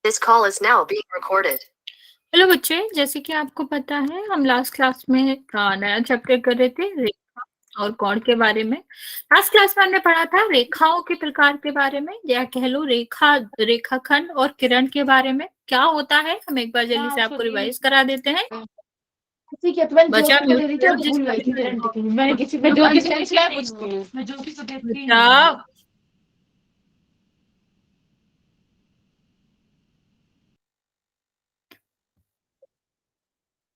This call is now being recorded. Hello बच्चे, जैसे कि आपको पता है हम लास्ट क्लास में नया चैप्टर कर रहे थे रेखा और कोण के बारे में। लास्ट क्लास में हमने पढ़ा था रेखाओं के प्रकार के बारे में, या कह लो रेखाखंड और किरण के बारे में। क्या होता है हम एक बार जल्दी से आपको रिवाइज करा देते हैं। बच्चा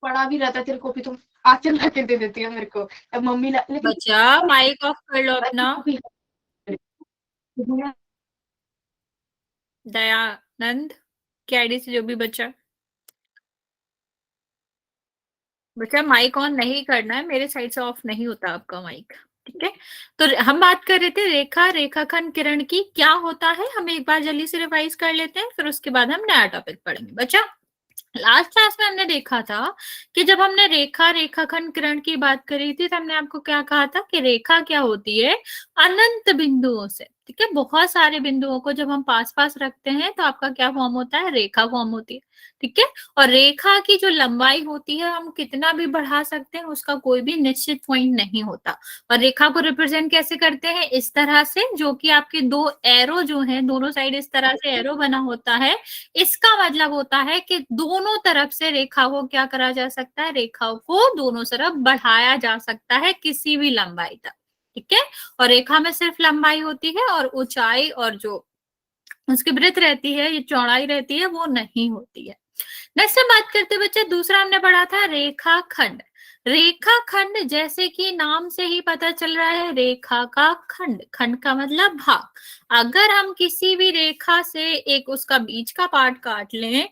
पढ़ा भी रहता तेरे को भी, तुम आंचल ला के दे देती है मेरे को। अब मम्मी बच्चा माइक ऑफ कर लो अपना। दयानंद के आईडी से जो भी बच्चा माइक ऑन नहीं करना है, मेरे साइड से ऑफ नहीं होता आपका माइक। ठीक है, तो हम बात कर रहे थे रेखाखंड किरण की। क्या होता है हम एक बार जल्दी से रिवाइज कर लेते हैं, फिर उसके बाद हम नया टॉपिक पढ़ेंगे। बच्चा लास्ट क्लास में हमने देखा था कि जब हमने रेखाखंड किरण की बात करी थी तो हमने आपको क्या कहा था कि रेखा क्या होती है, अनंत बिंदुओं से। ठीक है, बहुत सारे बिंदुओं को जब हम पास पास रखते हैं तो आपका क्या फॉर्म होता है, रेखा फॉर्म होती है। ठीक है, और रेखा की जो लंबाई होती है हम कितना भी बढ़ा सकते हैं, उसका कोई भी निश्चित पॉइंट नहीं होता। और रेखा को रिप्रेजेंट कैसे करते हैं, इस तरह से, जो कि आपके दो एरो जो है दोनों साइड इस तरह से एरो बना होता है। इसका मतलब होता है कि दोनों तरफ से रेखा को क्या करा जा सकता है, रेखा को दोनों तरफ बढ़ाया जा सकता है किसी भी लंबाई तक। ठीक है, और रेखा में सिर्फ लंबाई होती है और ऊंचाई और जो उसकी वृत्त रहती है, ये चौड़ाई रहती है, वो नहीं होती है। नेक्स्ट हम बात करते बच्चे, दूसरा हमने पढ़ा था रेखाखंड। रेखाखंड जैसे कि नाम से ही पता चल रहा है, रेखा का खंड, खंड का मतलब भाग। अगर हम किसी भी रेखा से एक उसका बीच का पार्ट काट लें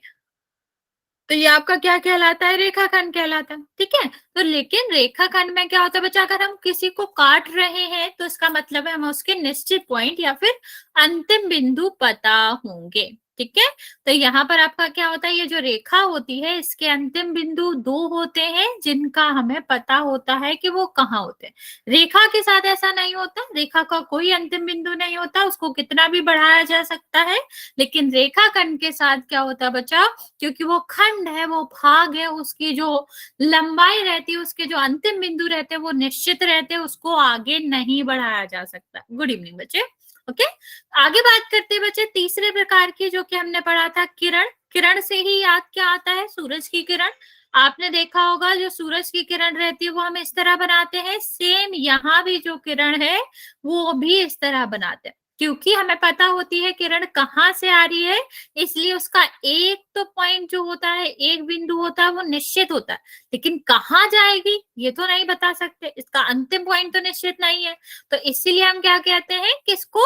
तो ये आपका क्या कहलाता है, रेखाखंड कहलाता है। ठीक है, तो लेकिन रेखाखंड में क्या होता है बच्चा, अगर हम किसी को काट रहे हैं तो इसका मतलब है हमें उसके निश्चित पॉइंट या फिर अंतिम बिंदु पता होंगे। ठीक है, तो यहाँ पर आपका क्या होता है, ये जो रेखा होती है इसके अंतिम बिंदु दो होते हैं जिनका हमें पता होता है कि वो कहाँ होते हैं। रेखा के साथ ऐसा नहीं होता, रेखा का कोई अंतिम बिंदु नहीं होता, उसको कितना भी बढ़ाया जा सकता है। लेकिन रेखाखंड के साथ क्या होता है बच्चा, क्योंकि वो खंड है, वो भाग है, उसकी जो लंबाई रहती है, उसके जो अंतिम बिंदु रहते हैं वो निश्चित रहते हैं, उसको आगे नहीं बढ़ाया जा सकता। गुड इवनिंग बच्चे। ओके, आगे बात करते हैं बच्चे तीसरे प्रकार की, जो कि हमने पढ़ा था किरण। किरण से ही याद क्या आता है, सूरज की किरण। आपने देखा होगा जो सूरज की किरण रहती है वो हम इस तरह बनाते हैं, सेम यहाँ भी जो किरण है वो भी इस तरह बनाते हैं, क्योंकि हमें पता होती है किरण कहाँ से आ रही है, इसलिए उसका एक तो पॉइंट जो होता है, एक बिंदु होता है, वो निश्चित होता है। लेकिन कहाँ जाएगी ये तो नहीं बता सकते, इसका अंतिम पॉइंट तो निश्चित नहीं है। तो इसीलिए हम क्या कहते हैं कि इसको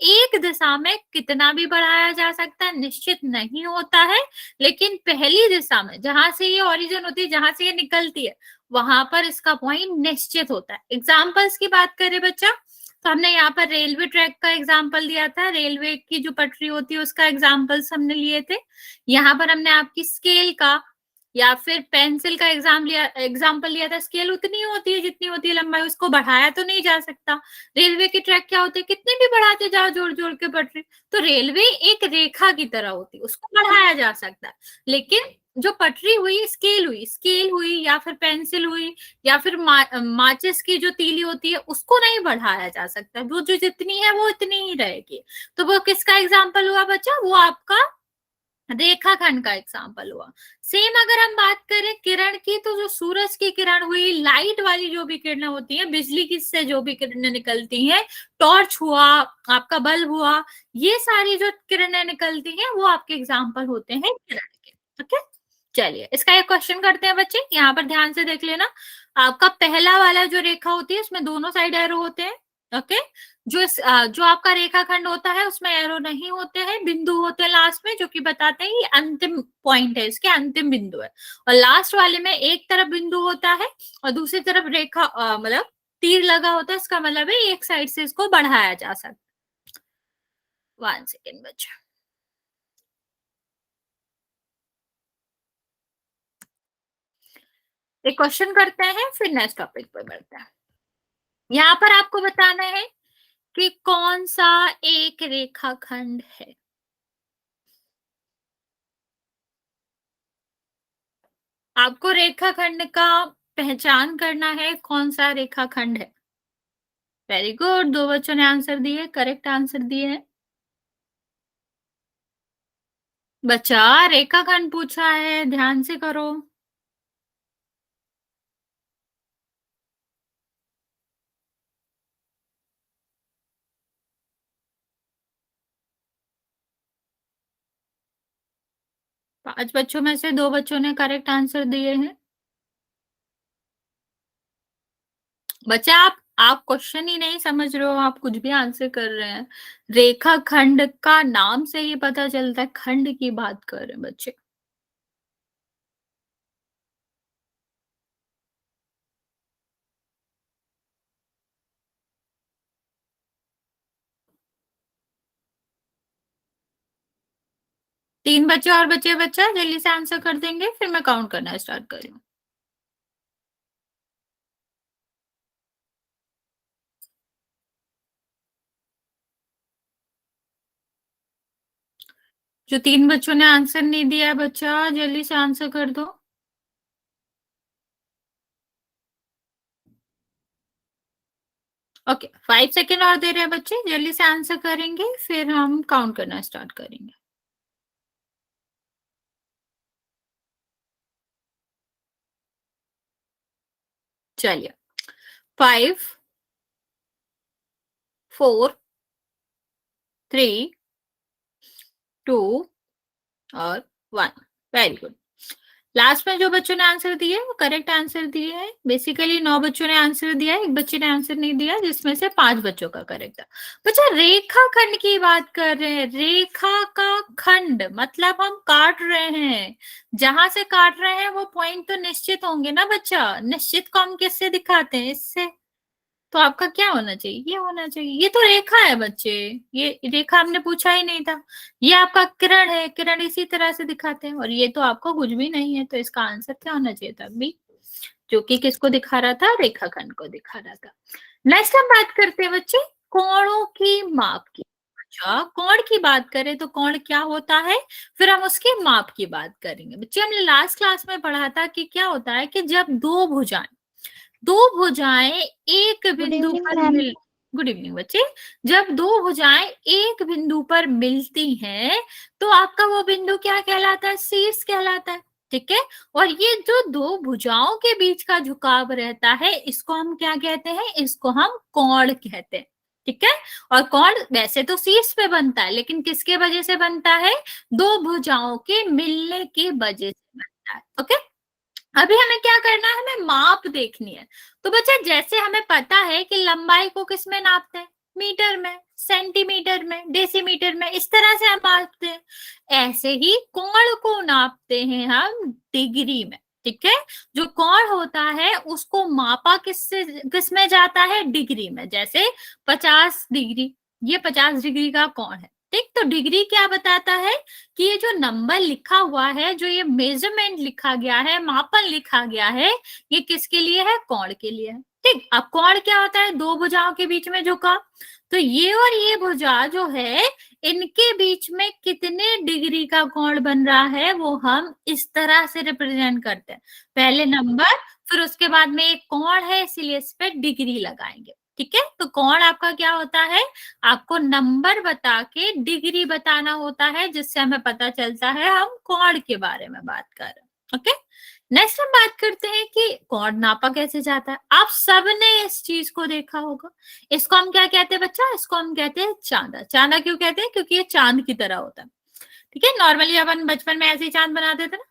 एक दिशा में कितना भी बढ़ाया जा सकता है, निश्चित नहीं होता है। लेकिन पहली दिशा में जहां से ये ओरिजिन होती है, जहां से ये निकलती है, वहां पर इसका पॉइंट निश्चित होता है। एग्जाम्पल्स की बात करें बच्चा, तो हमने यहाँ पर रेलवे ट्रैक का एग्जाम्पल दिया था, रेलवे की जो पटरी होती है उसका एग्जाम्पल्स हमने लिए थे। यहाँ पर हमने आपकी स्केल का या फिर पेंसिल का एग्जाम्पल लिया था। स्केल उतनी होती है जितनी होती है लंबाई, उसको बढ़ाया तो नहीं जा सकता। रेलवे की ट्रैक क्या होती है, कितने भी बढ़ाते जाओ जोड़ जोड़ के पटरी, तो रेलवे एक रेखा की तरह होती है, उसको बढ़ाया जा सकता है। लेकिन जो पटरी हुई, स्केल हुई या फिर पेंसिल हुई या फिर माचिस की जो तीली होती है, उसको नहीं बढ़ाया जा सकता। वो जो जितनी है वो इतनी ही रहेगी। तो वो किसका एग्जाम्पल हुआ बच्चा, वो आपका रेखाखंड का एग्जाम्पल हुआ। सेम अगर हम बात करें किरण की, तो जो सूरज की किरण हुई, लाइट वाली जो भी किरणें होती हैं, बिजली की से जो भी किरणें निकलती हैं, टॉर्च हुआ, आपका बल्ब हुआ, ये सारी जो किरणें निकलती हैं वो आपके एग्जाम्पल होते हैं किरण के। ओके, चलिए इसका एक क्वेश्चन करते हैं बच्चे, यहाँ पर ध्यान से देख लेना। आपका पहला वाला जो रेखा होती है उसमें दोनों साइड एरो होते हैं। ओके, जो आपका रेखाखंड होता है उसमें एरो नहीं होते हैं, बिंदु होते हैं लास्ट में, जो कि बताते हैं ये अंतिम पॉइंट है, इसके अंतिम बिंदु है। और लास्ट वाले में एक तरफ बिंदु होता है और दूसरी तरफ रेखा मतलब तीर लगा होता है, इसका मतलब है एक साइड से इसको बढ़ाया जा सकता है। 1 सेकेंड बच्चा, एक क्वेश्चन करते हैं फिर नेक्स्ट टॉपिक पर बढ़ते हैं। यहाँ पर आपको बताना है कि कौन सा एक रेखाखंड है। आपको रेखाखंड का पहचान करना है, कौन सा रेखाखंड है। वेरी गुड, दो बच्चों ने आंसर दिए, करेक्ट आंसर दिए हैं। बच्चा रेखाखंड पूछा है, ध्यान से करो। पांच बच्चों में से दो बच्चों ने करेक्ट आंसर दिए हैं। बच्चा आप क्वेश्चन ही नहीं समझ रहे हो, आप कुछ भी आंसर कर रहे हैं। रेखाखंड का नाम से ही पता चलता है, खंड की बात कर रहे हैं बच्चे। तीन बच्चे और बच्चे, बच्चा जल्दी से आंसर कर देंगे, फिर मैं काउंट करना स्टार्ट कर रही हूँ। जो तीन बच्चों ने आंसर नहीं दिया बच्चा, जल्दी से आंसर कर दो। ओके, 5 सेकेंड और दे रहे हैं बच्चे, जल्दी से आंसर करेंगे, फिर हम काउंट करना स्टार्ट करेंगे। चलिए, 5, 4, 3, 2 और 1। Very good. लास्ट में जो बच्चों ने आंसर दिए वो करेक्ट आंसर दिए हैं। बेसिकली 9 बच्चों ने आंसर दिया है, एक बच्चे ने आंसर नहीं दिया, जिसमें से 5 बच्चों का करेक्ट था। बच्चा रेखा खंड की बात कर रहे हैं, रेखा का खंड मतलब हम काट रहे हैं, जहां से काट रहे हैं वो पॉइंट तो निश्चित होंगे ना बच्चा। निश्चित को हम किससे दिखाते हैं, इससे। तो आपका क्या होना चाहिए, ये होना चाहिए। ये तो रेखा है बच्चे, ये रेखा हमने पूछा ही नहीं था। ये आपका किरण है, किरण इसी तरह से दिखाते हैं, और ये तो आपको कुछ भी नहीं है, तो इसका आंसर क्या होना चाहिए था बी, जो कि किसको दिखा रहा था, रेखाखंड को दिखा रहा था। नेक्स्ट हम बात करते हैं बच्चे कोणों की माप की। अच्छा, कोण की बात करें तो कोण क्या होता है, फिर हम उसके माप की बात करेंगे। बच्चे हमने लास्ट क्लास में पढ़ा था कि क्या होता है कि जब दो भुजाएं एक गुड बिंदु इवनिंग पर मैम। मिल गुड इवनिंग बच्चे। जब दो भुजाएं एक बिंदु पर मिलती हैं तो आपका वो बिंदु क्या कहलाता है, शीर्ष कहलाता है। ठीक है, और ये जो दो भुजाओं के बीच का झुकाव रहता है, इसको हम क्या कहते हैं, इसको हम कोण कहते हैं। ठीक है, और कोण वैसे तो शीर्ष पे बनता है, लेकिन किसके वजह से बनता है, दो भुजाओं के मिलने की वजह से बनता है। ओके, अभी हमें क्या करना है, हमें माप देखनी है। तो बच्चा जैसे हमें पता है कि लंबाई को किस में नापते हैं, मीटर में, सेंटीमीटर में, डेसीमीटर में, इस तरह से हम नापते हैं। ऐसे ही कोण को नापते हैं हम डिग्री में। ठीक है, जो कोण होता है उसको मापा किस में जाता है, डिग्री में। जैसे 50 डिग्री, ये 50 डिग्री का कोण है। ठीक, तो डिग्री क्या बताता है कि ये जो नंबर लिखा हुआ है, जो ये मेजरमेंट लिखा गया है, मापन लिखा गया है, ये किसके लिए है, कोण के लिए है। ठीक, अब कोण क्या होता है, दो भुजाओं के बीच में झुका। तो ये और ये भुजा जो है, इनके बीच में कितने डिग्री का कोण बन रहा है, वो हम इस तरह से रिप्रेजेंट करते हैं। पहले नंबर, फिर उसके बाद में एक कोण है, इसीलिए इस पे डिग्री लगाएंगे। ठीक है, तो कोण आपका क्या होता है, आपको नंबर बता के डिग्री बताना होता है, जिससे हमें पता चलता है हम कोण के बारे में बात कर रहे हैं। ओके, नेक्स्ट हम बात करते हैं कि कोण नापा कैसे जाता है। आप सबने इस चीज को देखा होगा, इसको हम क्या कहते हैं बच्चा, इसको हम कहते हैं चांदा। चांदा क्यों कहते हैं, क्योंकि ये चांद की तरह होता है। ठीक है, नॉर्मली अपन बचपन में ऐसे ही चांद बनाते थे ना,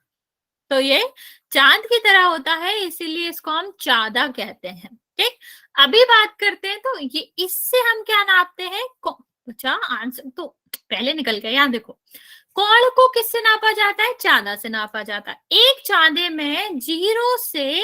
तो ये चांद की तरह होता है, इसीलिए इसको हम चांदा कहते हैं। ठीक, अभी बात करते हैं तो ये इससे हम क्या नापते हैं, अच्छा आंसर तो पहले निकल गया, यहाँ देखो। कोण को किससे नापा जाता है, चांदा से नापा जाता है। एक चांदे में 0 से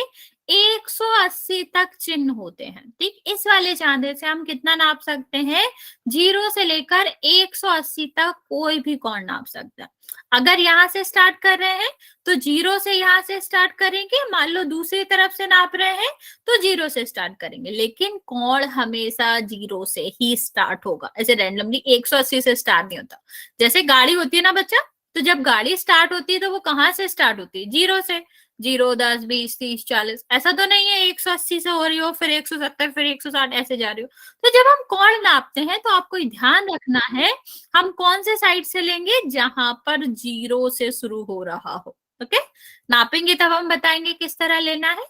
180 तक चिन्ह होते हैं। ठीक, इस वाले चांदे से हम कितना नाप सकते हैं, 0 से लेकर 180 तक कोई भी कोण नाप सकता है। अगर यहाँ से स्टार्ट कर रहे हैं तो 0 से यहाँ से स्टार्ट करेंगे, मान लो दूसरी तरफ से नाप रहे हैं तो 0 से स्टार्ट करेंगे, लेकिन कोण हमेशा 0 से ही स्टार्ट होगा। ऐसे रैंडमली 180 से स्टार्ट नहीं होता। जैसे गाड़ी होती है ना बच्चा, तो जब गाड़ी स्टार्ट होती है तो वो कहाँ से स्टार्ट होती है, 0 से। 0, 10, 20, 30, 40, ऐसा तो नहीं है 180 से हो रही हो फिर 170 फिर 160 ऐसे जा रही हो। तो जब हम कोण नापते हैं तो आपको ध्यान रखना है हम कौन से साइड से लेंगे, जहां पर 0 से शुरू हो रहा हो। ओके, नापेंगे तब हम बताएंगे किस तरह लेना है।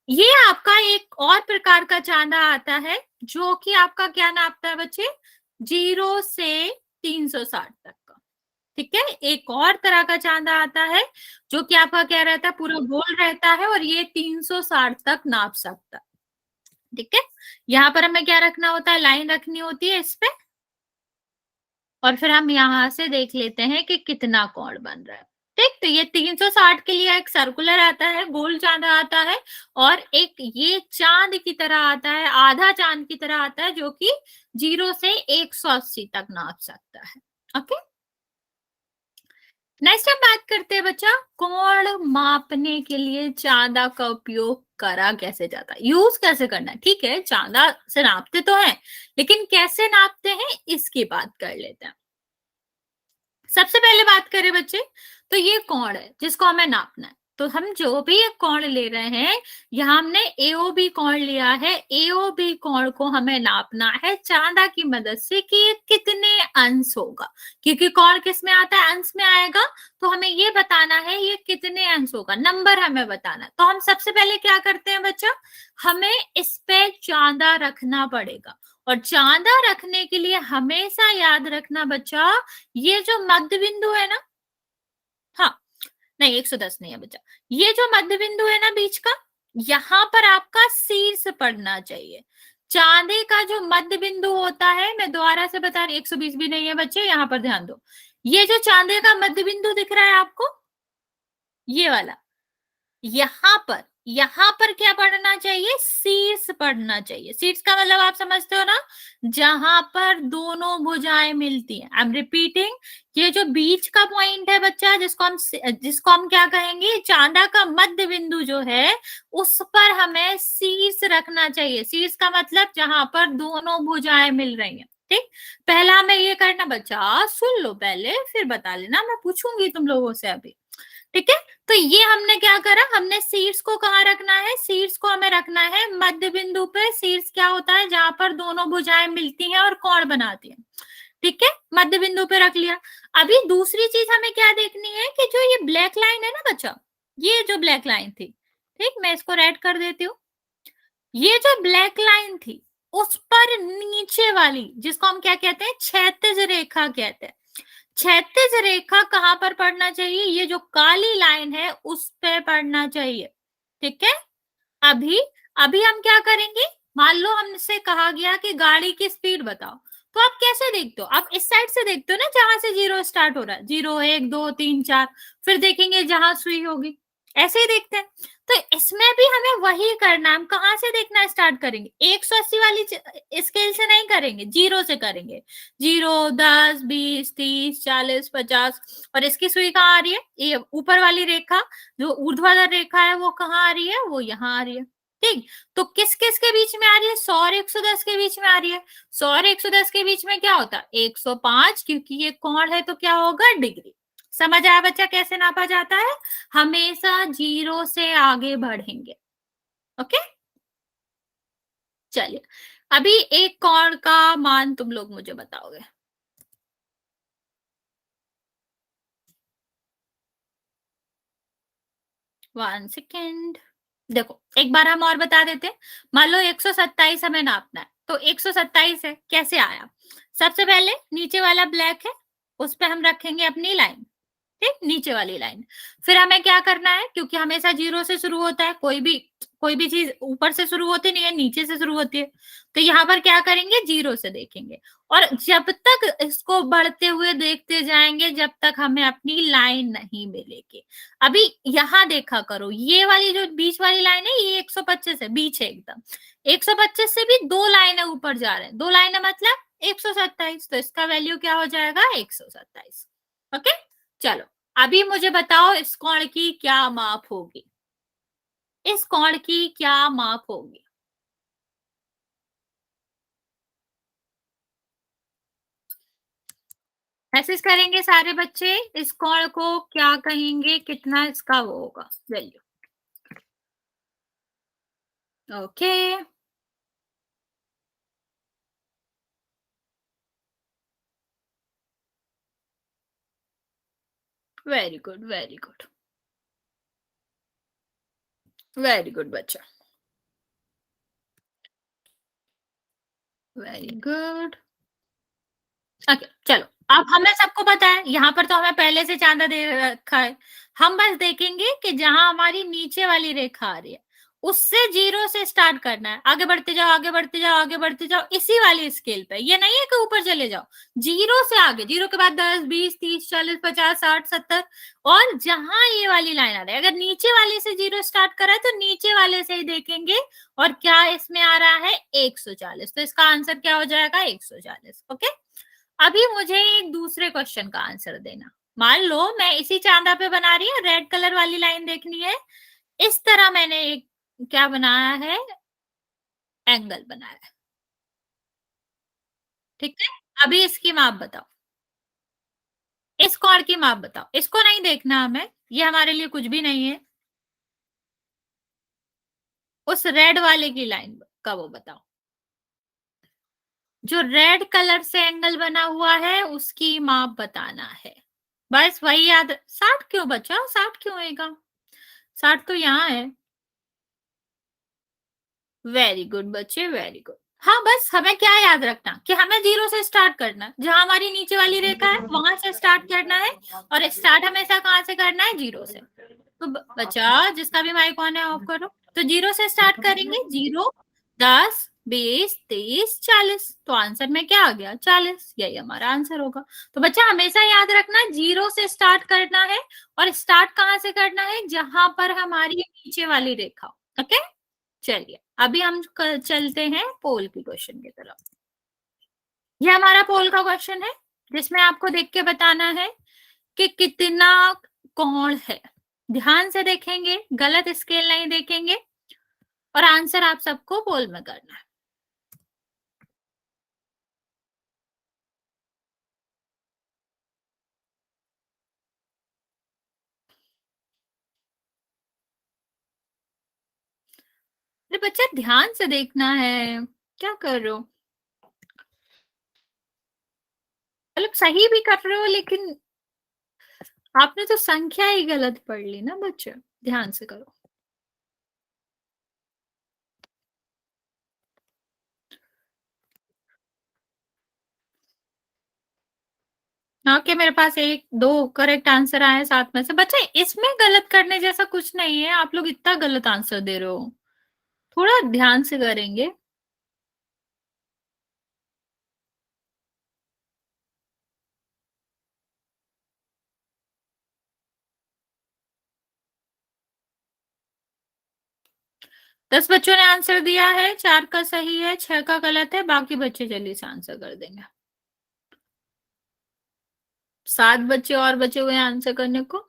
ये आपका एक और प्रकार का चांदा आता है जो कि आपका क्या नापता है बच्चे, 0 से 360 तक का। ठीक है, एक और तरह का चांदा आता है जो कि आपका क्या रहता है, पूरा गोल रहता है और ये 360 तक नाप सकता है। ठीक है, यहाँ पर हमें क्या रखना होता है, लाइन रखनी होती है इस पे, और फिर हम यहां से देख लेते हैं कि कितना कोण बन रहा है। ठीक, तो ये 360 के लिए एक सर्कुलर आता है, गोल चांदा आता है, और एक ये चांद की तरह आता है, आधा चांद की तरह आता है जो कि 0 से 180 तक नाप सकता है। ओके, नेक्स्ट हम बात करते हैं बच्चा, कोण मापने के लिए चांदा का उपयोग करा कैसे जाता है, यूज कैसे करना है। ठीक है, चांदा से नापते तो है, लेकिन कैसे नापते हैं इसकी बात कर लेते हैं। सबसे पहले बात करें बच्चे, तो ये कोण है जिसको हमें नापना है। तो हम जो भी एक कोण ले रहे हैं, यहाँ हमने एओबी कोण लिया है, एओबी कोण को हमें नापना है चांदा की मदद से कि ये कितने अंश होगा, क्योंकि कोण किस में आता है, अंश में आएगा। तो हमें ये बताना है ये कितने अंश होगा, नंबर हमें बताना है। तो हम सबसे पहले क्या करते हैं बच्चा, हमें इस पे चांदा रखना पड़ेगा, और चांदा रखने के लिए हमेशा याद रखना बच्चा, ये जो मध्य बिंदु है ना, हाँ, नहीं 110 नहीं है बच्चा, ये जो मध्य बिंदु है ना बीच का, यहां पर आपका शीर्ष पड़ना चाहिए। चांदे का जो मध्य बिंदु होता है, मैं दोबारा से बता रही, 120 भी नहीं है बच्चे, यहां पर ध्यान दो। ये जो चांदे का मध्य बिंदु दिख रहा है आपको, ये वाला, यहां पर क्या पढ़ना चाहिए, शीर्ष पढ़ना चाहिए। शीर्ष का मतलब आप समझते हो ना, जहां पर दोनों भुजाएं मिलती हैं। आई एम रिपीटिंग, ये जो बीच का पॉइंट है बच्चा, जिसको हम क्या कहेंगे, चांदा का मध्य बिंदु जो है, उस पर हमें शीर्ष रखना चाहिए। शीर्ष का मतलब जहां पर दोनों भुजाएं मिल रही हैं। ठीक, पहला हमें ये करना बच्चा, सुन लो पहले फिर बता लेना, मैं पूछूंगी तुम लोगों से अभी। ठीक है, तो ये हमने क्या करा, हमने शीर्ष को कहाँ रखना है, शीर्ष को हमें रखना है मध्य बिंदु पे। शीर्ष क्या होता है, जहां पर दोनों भुजाएं मिलती हैं और कोण बनाती हैं। ठीक है, मध्य बिंदु पे रख लिया। अभी दूसरी चीज हमें क्या देखनी है कि जो ये ब्लैक लाइन है ना बच्चा, ये जो ब्लैक लाइन थी, ठीक, मैं इसको रेड कर देती हूँ। ये जो ब्लैक लाइन थी, उस पर नीचे वाली, जिसको हम क्या कहते हैं, क्षैतिज रेखा कहते हैं। क्षैतिज रेखा कहां पर पड़ना चाहिए, ये जो काली लाइन है उस पे पड़ना चाहिए। ठीक है, अभी अभी हम क्या करेंगे, मान लो हमसे कहा गया कि गाड़ी की स्पीड बताओ, तो आप कैसे देखते हो, आप इस साइड से देखते हो ना, जहां से 0 स्टार्ट हो रहा है, 0, 1, 2, 3, 4, फिर देखेंगे जहां सुई होगी, ऐसे ही देखते हैं। तो इसमें भी हमें वही करना है, हम कहां से देखना स्टार्ट करेंगे, 180 वाली स्केल से नहीं करेंगे, 0 से करेंगे। 0, 10, 20, 30, 40, 50, और इसकी सुई कहाँ आ रही है, ये ऊपर वाली रेखा, जो ऊर्ध्वाधर रेखा है वो कहाँ आ रही है, वो यहाँ आ रही है। ठीक, तो किस किस के बीच में आ रही है, 100 और 110 के बीच में आ रही है। 100 और 110 के बीच में क्या होता है, 105, क्योंकि ये कोण है तो क्या होगा, डिग्री। समझ आया बच्चा कैसे नापा जाता है, हमेशा 0 से आगे बढ़ेंगे। ओके, चलिए, अभी एक कोण का मान तुम लोग मुझे बताओगे। 1 सेकेंड, देखो एक बार हम और बता देते हैं। मान लो 127 हमें नापना है, तो 127 है, कैसे आया, सबसे पहले नीचे वाला ब्लैक है, उस पे हम रखेंगे अपनी लाइन। ठीक, नीचे वाली लाइन, फिर हमें क्या करना है, क्योंकि हमेशा 0 से शुरू होता है, कोई भी चीज ऊपर से शुरू होती नहीं है, नीचे से शुरू होती है। तो यहाँ पर क्या करेंगे, 0 से देखेंगे, और जब तक इसको बढ़ते हुए देखते जाएंगे जब तक हमें अपनी लाइन नहीं मिलेगी। अभी यहाँ देखा करो, ये वाली जो बीच वाली लाइन है, ये 125 है, बीच है एकदम। 125 से भी दो लाइनें ऊपर जा रहे हैं, दो लाइनें मतलब 127, तो इसका वैल्यू क्या हो जाएगा, 127। ओके, चलो अभी मुझे बताओ इस कोण की क्या माप होगी, इस कोण की क्या माप होगी। मैसेज करेंगे सारे बच्चे, इस कोण को क्या कहेंगे, कितना इसका वो होगा value. Okay, very good, very good, very good बच्चा, वेरी गुड। ओके, चलो अब हमें सबको पता है, यहाँ पर तो हमें पहले से चांदा दे रखा है। हम बस देखेंगे कि जहां हमारी नीचे वाली रेखा आ रही है उससे 0 से स्टार्ट करना है। आगे बढ़ते जाओ, आगे बढ़ते जाओ, आगे बढ़ते जाओ, इसी वाली स्केल पे। ये नहीं है कि ऊपर चले जाओ, 0 से आगे, 0 के बाद 10, 20, 30, 40, 50, 60, 70, और जहां ये वाली लाइन आ रही है, अगर नीचे वाले से 0 स्टार्ट करा है तो नीचे वाले से ही देखेंगे। और क्या इसमें आ रहा है? 140। तो इसका आंसर क्या हो जाएगा? 140। ओके, अभी मुझे एक दूसरे क्वेश्चन का आंसर देना। मान लो मैं इसी चांदा पे बना रही हूँ, रेड कलर वाली लाइन देखनी है। इस तरह मैंने एक क्या बनाया है? एंगल बनाया है, ठीक है। अभी इसकी माप बताओ, इस कोण की माप बताओ। इसको नहीं देखना हमें, ये हमारे लिए कुछ भी नहीं है। उस रेड वाले की लाइन का वो बताओ, जो रेड कलर से एंगल बना हुआ है उसकी माप बताना है। बस वही याद। 60 क्यों बचा? 60 क्यों होएगा? 60 तो यहाँ है। वेरी गुड बच्चे, वेरी गुड। हाँ, बस हमें क्या याद रखना कि हमें 0 से स्टार्ट करना है। जहां हमारी नीचे वाली रेखा है वहां से स्टार्ट करना है, और स्टार्ट हमेशा कहाँ से करना है? 0 से। तो बच्चा जिसका भी माइक ऑन है ऑफ करो। तो 0 से स्टार्ट करेंगे। 0, 10, 20, 30, 40। तो आंसर में क्या आ गया? 40। यही हमारा आंसर होगा। तो बच्चा हमेशा याद रखना 0 से स्टार्ट करना है, और स्टार्ट कहाँ से करना है? जहां पर हमारी नीचे वाली रेखा। ओके, चलिए अभी हम चलते हैं पोल की क्वेश्चन की तरफ। ये हमारा पोल का क्वेश्चन है, जिसमें आपको देख के बताना है कि कितना कोण है। ध्यान से देखेंगे, गलत स्केल नहीं देखेंगे, और आंसर आप सबको पोल में करना है। अरे बच्चा ध्यान से देखना है, क्या कर रहे हो? मतलब सही भी कर रहे हो, लेकिन आपने तो संख्या ही गलत पढ़ ली ना बच्चे। ध्यान से करो। हाँ, कि मेरे पास एक दो करेक्ट आंसर आए 7 में से। बच्चे इसमें गलत करने जैसा कुछ नहीं है, आप लोग इतना गलत आंसर दे रहे हो। थोड़ा ध्यान से करेंगे। 10 बच्चों ने आंसर दिया है, 4 का सही है, 6 का गलत है, बाकी बच्चे जल्दी से आंसर कर देंगे। 7 बच्चे और बचे हुए हैं आंसर करने को।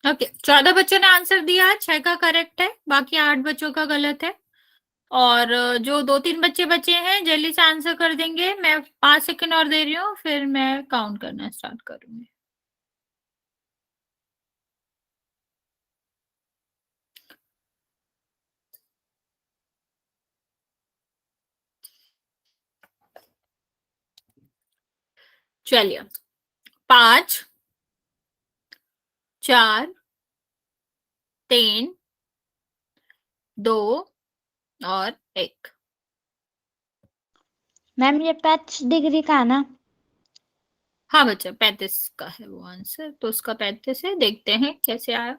ओके, 14 बच्चों ने आंसर दिया है, 6 का करेक्ट है, बाकी 8 बच्चों का गलत है। और जो 2-3 बच्चे बचे हैं जल्दी से आंसर कर देंगे। मैं 5 सेकंड और दे रही हूँ, फिर मैं काउंट करना स्टार्ट करूंगी। चलिए, 5, 4, 3, 2 और 1। मैम ये 5 डिग्री का है ना? हाँ बच्चा, 35 का है वो आंसर, तो उसका 35 है। देखते हैं कैसे आया।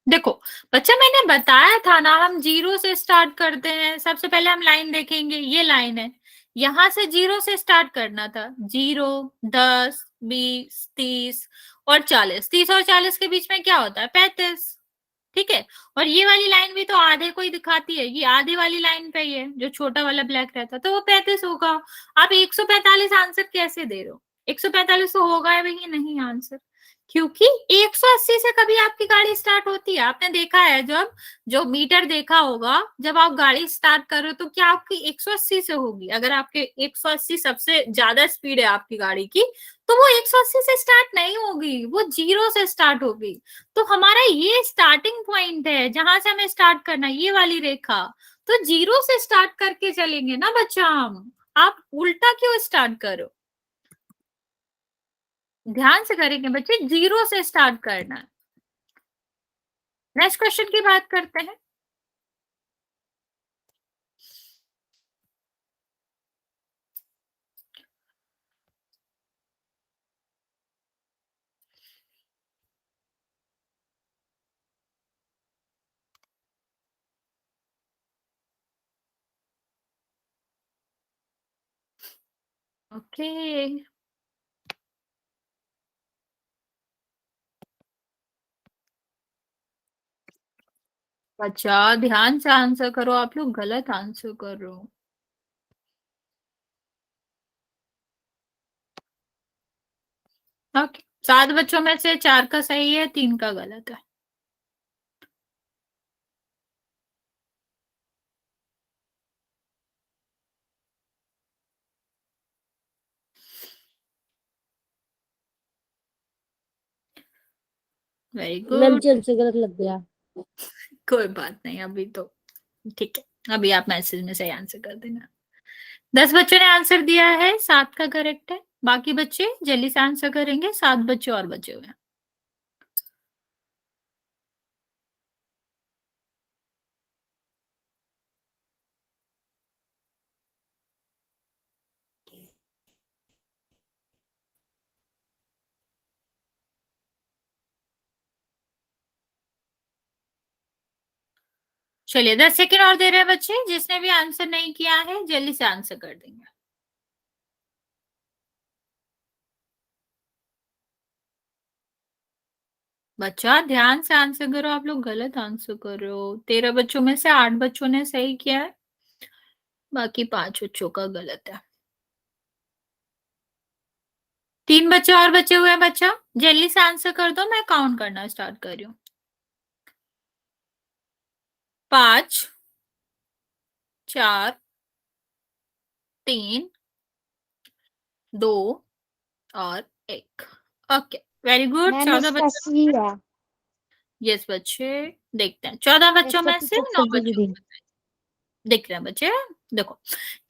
देखो बच्चा, मैंने बताया था ना, हम 0 से स्टार्ट करते हैं। सबसे पहले हम लाइन देखेंगे, ये लाइन है, यहां से 0 से स्टार्ट करना था। 0, 10, 20, 30 और 40। 30 और 40 के बीच में क्या होता है? 35। ठीक है, और ये वाली लाइन भी तो आधे को ही दिखाती है, ये आधे वाली लाइन पे ही है, जो छोटा वाला ब्लैक रहता है, तो वो 35 होगा। आप 145 आंसर कैसे दे रहे हो? 145 तो होगा भी नहीं आंसर, क्योंकि 180 से कभी आपकी गाड़ी स्टार्ट होती है? आपने देखा है, जब जो मीटर देखा होगा, जब आप गाड़ी स्टार्ट कर रहे हो तो क्या आपकी 180 से होगी? अगर आपके 180 सबसे ज्यादा स्पीड है आपकी गाड़ी की, तो वो 180 से स्टार्ट नहीं होगी, वो 0 से स्टार्ट होगी। तो हमारा ये स्टार्टिंग पॉइंट है जहां से हमें स्टार्ट करना, ये वाली रेखा। तो 0 से स्टार्ट करके चलेंगे ना बच्चा हम। आप उल्टा क्यों स्टार्ट करो? ध्यान से करेंगे बच्चे, 0 से स्टार्ट करना है। नेक्स्ट क्वेश्चन की बात करते हैं। ओके, बच्चा ध्यान से आंसर करो, आप लोग गलत आंसर कर रहे हो। ओके, 7 बच्चों में से 4 का सही है, 3 का गलत है। Very good. जल्द से गलत लग गया। कोई बात नहीं, अभी तो ठीक है, अभी आप मैसेज में सही आंसर कर देना। 10 बच्चों ने आंसर दिया है, 7 का करेक्ट है। बाकी बच्चे जल्दी से आंसर करेंगे, 7 बच्चे और बचे हुए हैं। चलिए 10 सेकेंड और दे रहे हैं बच्चे, जिसने भी आंसर नहीं किया है जल्दी से आंसर कर देंगे। बच्चा ध्यान से आंसर करो, आप लोग गलत आंसर कर रहे हो। 13 बच्चों में से 8 बच्चों ने सही किया है, बाकी 5 बच्चों का गलत है। 3 बच्चे और बचे हुए हैं बच्चा, जल्दी से आंसर कर दो, मैं काउंट करना स्टार्ट कर रही हूँ। 5, 4, 3, 2 और 1। Okay, very good. मैम 14 इसका बच्चों, सी है। यस बच्चे, देखते हैं। 14 बच्चों में से 9 175 बच्चों डिग्री। को दिख रहे हैं बच्चे। देखो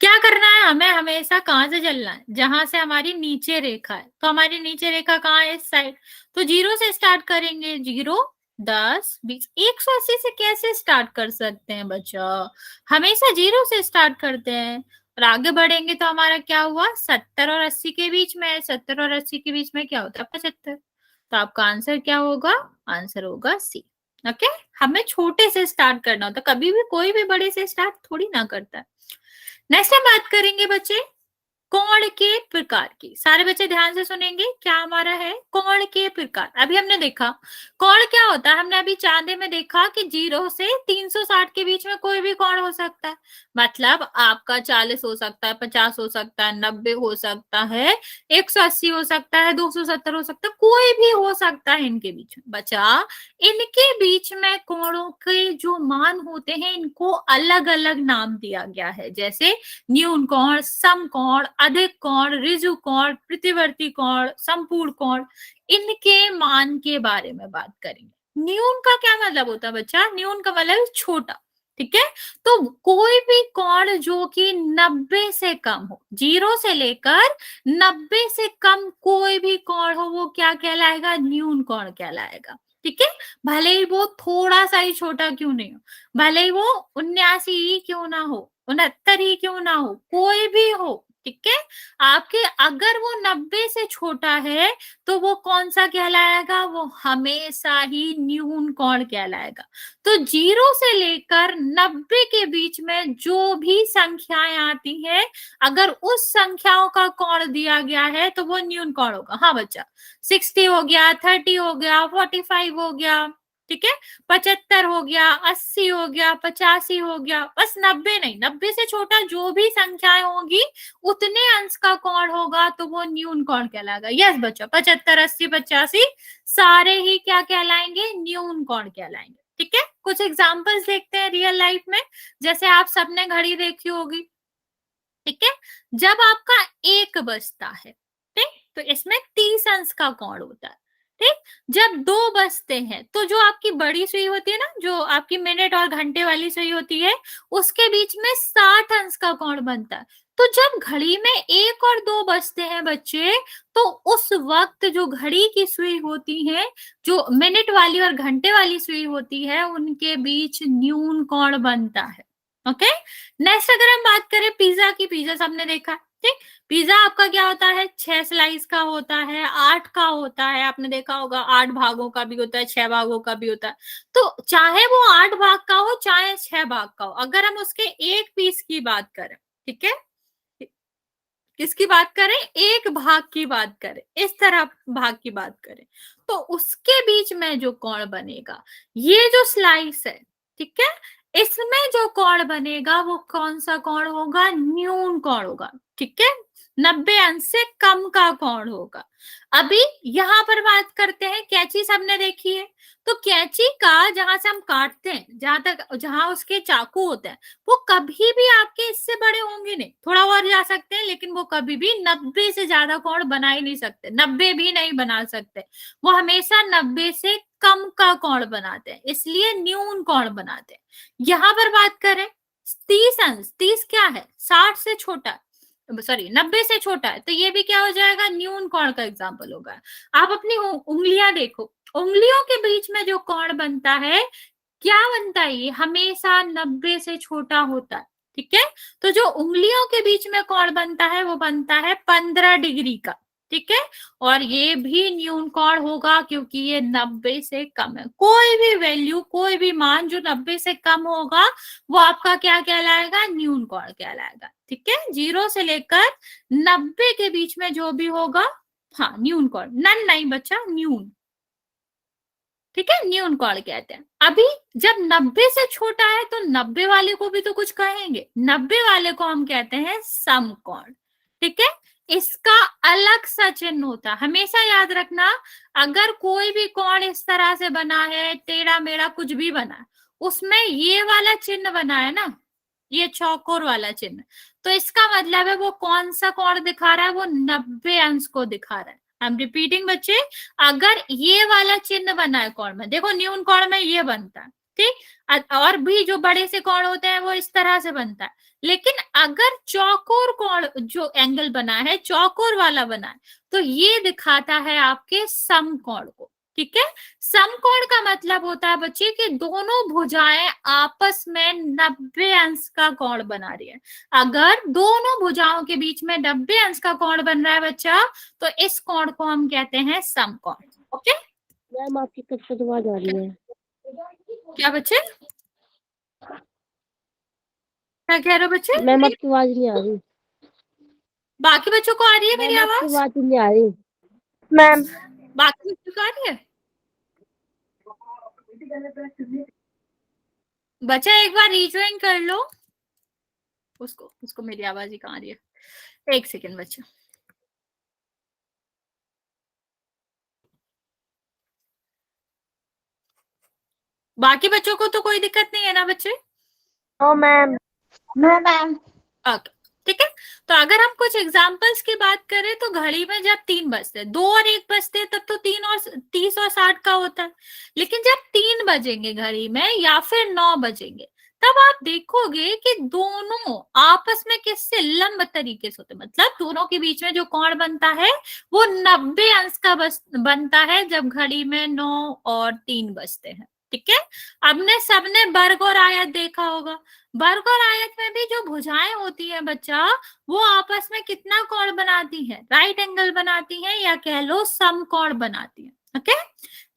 क्या करना है, हमें हमेशा कहां से चलना है? जहां से हमारी नीचे रेखा है। तो हमारी नीचे रेखा कहाँ है? इस साइड। तो 0 से स्टार्ट करेंगे। 0, 10, 20, 180 से कैसे स्टार्ट कर सकते हैं बच्चा? हमेशा 0 से स्टार्ट करते हैं, और आगे बढ़ेंगे तो हमारा क्या हुआ? 70 और 80 के बीच में है। 70 और 80 के बीच में क्या होता है? 75। तो आपका आंसर क्या होगा? आंसर होगा सी। ओके, हमें छोटे से स्टार्ट करना होता है, कभी भी कोई भी बड़े से स्टार्ट थोड़ी ना करता है। नेक्स्ट हम बात करेंगे बच्चे कोण के प्रकार की। सारे बच्चे ध्यान से सुनेंगे, क्या हमारा है? कोण के प्रकार। अभी हमने देखा कोण क्या होता है, हमने अभी चांदे में देखा कि 0 से 360 के बीच में कोई भी कोण हो सकता है। मतलब आपका 40 हो सकता है, 50 हो सकता है, 90 हो सकता है, 180 हो सकता है, 270 हो सकता है, कोई भी हो सकता है इनके बीच में। बचा इनके बीच में कोणों के जो मान होते हैं, इनको अलग अलग नाम दिया गया है। जैसे न्यून कोण, सम कोण, अधिक कोण, ऋजु कोण, प्रतिवर्ती कोण, संपूर्ण कोण। इनके मान के बारे में बात करेंगे। न्यून का क्या मतलब होता है बच्चा? न्यून का मतलब छोटा। ठीक है, तो कोई भी कोण जो कि 90 से कम हो, 0 से लेकर 90 से कम कोई भी कोण हो, वो क्या कहलाएगा? न्यून कोण कहलाएगा। ठीक है, भले ही वो थोड़ा सा ही छोटा क्यों नहीं हो, भले ही वो 79 ही क्यों ना हो, 69 ही क्यों ना हो, कोई भी हो। ठीक है। आपके अगर वो 90 से छोटा है तो वो कौन सा कहलाएगा, वो हमेशा ही न्यून कोण कहलाएगा। तो 0 से लेकर 90 के बीच में जो भी संख्याएं आती हैं, अगर उस संख्याओं का कोण दिया गया है तो वो न्यून कोण होगा। हाँ बच्चा, 60 हो गया, 30 हो गया, 45 हो गया, ठीक है, 75 हो गया, 80 हो गया, 85 हो गया, बस 90 नहीं, 90 से छोटा जो भी संख्याएं होंगी उतने अंश का कोण होगा तो वो न्यून कोण कहलाएगा। यस बच्चा, 75, 80, 85 सारे ही क्या कहलाएंगे, न्यून कोण कहलाएंगे। ठीक है, कुछ एग्जांपल्स देखते हैं रियल लाइफ में। जैसे आप सबने घड़ी देखी होगी, ठीक है, जब आपका 1 बजता है, ठीक, तो इसमें 30 अंश का कोण होता है। ठीक, जब 2 बजते हैं तो जो आपकी बड़ी सुई होती है ना, जो आपकी मिनट और घंटे वाली सुई होती है, उसके बीच में 60 अंश का कोण बनता है। तो जब घड़ी में 1 और 2 बजते हैं बच्चे, तो उस वक्त जो घड़ी की सुई होती है, जो मिनट वाली और घंटे वाली सुई होती है, उनके बीच न्यून कोण बनता है। ओके, नेक्स्ट अगर हम बात करें पिज्जा की, पिज्जा सबने देखा, ठीक, पिज्जा आपका क्या होता है, 6 स्लाइस का होता है, 8 का होता है, आपने देखा होगा 8 भागों का भी होता है, 6 भागों का भी होता है। तो चाहे वो 8 भाग का हो चाहे 6 भाग का हो, अगर हम उसके एक पीस की बात करें, ठीक है, किसकी बात करें, एक भाग की बात करें, इस तरह भाग की बात करें, तो उसके बीच में जो कोण बनेगा, ये जो स्लाइस है, ठीक है, इसमें जो कोण बनेगा वो कौन सा कोण होगा, न्यून कोण होगा। ठीक है, 90 अंश से कम का कोण होगा। अभी यहां पर बात करते हैं, कैंची सबने देखी है, तो कैंची का जहां से हम काटते हैं, जहां उसके चाकू होते हैं, वो कभी भी आपके इससे बड़े होंगे नहीं, थोड़ा और जा सकते हैं, लेकिन वो कभी भी 90 से ज्यादा कोण बना ही नहीं सकते, 90 भी नहीं बना सकते, वो हमेशा 90 से कम का कोण बनाते हैं, इसलिए न्यून कोण बनाते हैं। यहां पर बात करें 30 अंश, 30 क्या है, 60 से छोटा, सॉरी 90 से छोटा है, तो ये भी क्या हो जाएगा, न्यून कोण का एग्जाम्पल होगा। आप अपनी उंगलियां देखो, उंगलियों के बीच में जो कोण बनता है, क्या बनता है, ये हमेशा 90 से छोटा होता है। ठीक है, तो जो उंगलियों के बीच में कोण बनता है वो बनता है 15 डिग्री का। ठीक है, और ये भी न्यून कोण होगा क्योंकि ये 90 से कम है। कोई भी वैल्यू, कोई भी मान जो 90 से कम होगा वो आपका क्या कहलाएगा, न्यून कोण कहलाएगा। ठीक है, 0 से लेकर 90 के बीच में जो भी होगा, हाँ न्यून कोण, नन नहीं बच्चा, न्यून। ठीक है, न्यून कोण कहते हैं। अभी जब 90 से छोटा है तो 90 वाले को भी तो कुछ कहेंगे, 90 वाले को हम कहते हैं समकोण। ठीक है, इसका अलग सा चिन्ह होता है, हमेशा याद रखना, अगर कोई भी कोण इस तरह से बना है, टेढ़ा मेढ़ा कुछ भी बना है, उसमें ये वाला चिन्ह बना है ना, ये चौकोर वाला चिन्ह, तो इसका मतलब है वो कौन सा कोण दिखा रहा है, वो 90 अंश को दिखा रहा है। आई एम रिपीटिंग बच्चे, अगर ये वाला चिन्ह बना है कोण में, देखो न्यून कोण में ये बनता है, ठीक, और भी जो बड़े से कोण होते हैं वो इस तरह से बनता है, लेकिन अगर चौकोर कोण जो एंगल बना है, चौकोर वाला बना है, तो ये दिखाता है आपके समकोण को। ठीक है, समकोण का मतलब होता है बच्चे कि दोनों भुजाएं आपस में 90 अंश का कोण बना रही है। अगर दोनों भुजाओं के बीच में 90 अंश का कोण बन रहा है बच्चा, तो इस कोण को हम कहते हैं समकोण। ओके मैम, आपकी कब से आवाज आ रही है? क्या बच्चे, क्या कह रहे हो बच्चे? मैम, आपकी आवाज नहीं आ रही। बाकी बच्चों को आ रही है मेरी मैम, आवाज? आपकी आवाज नहीं आ रही। मैम, बाकी बच्चों को आ रही है? बच्चा एक बार रिज्वाइन कर लो उसको, उसको मेरी आवाज ही कहाँ आ रही है, एक सेकेंड बच्चा। बाकी बच्चों को तो कोई दिक्कत नहीं है ना बच्चे? No ma'am. No ma'am. Okay, ठीक है, तो अगर हम कुछ एग्जांपल्स की बात करें तो घड़ी में जब 3 बजते, 2 और 1 बजते तब तो 3 और 30 और 60 का होता है, लेकिन जब 3 बजेंगे घड़ी में या फिर 9 बजेंगे, तब आप देखोगे कि दोनों आपस में किससे लंब तरीके से होते, मतलब दोनों के बीच में जो कोण बनता है वो 90 अंश का बनता है जब घड़ी में 9 और 3 बजते हैं। ठीक है। हमने सबने वर्ग और आयत देखा होगा, वर्ग और आयत में भी जो भुजाएं होती है बच्चा, वो आपस में कितना कोण बनाती है? राइट एंगल बनाती है, या कह लो समकोण बनाती है। ओके,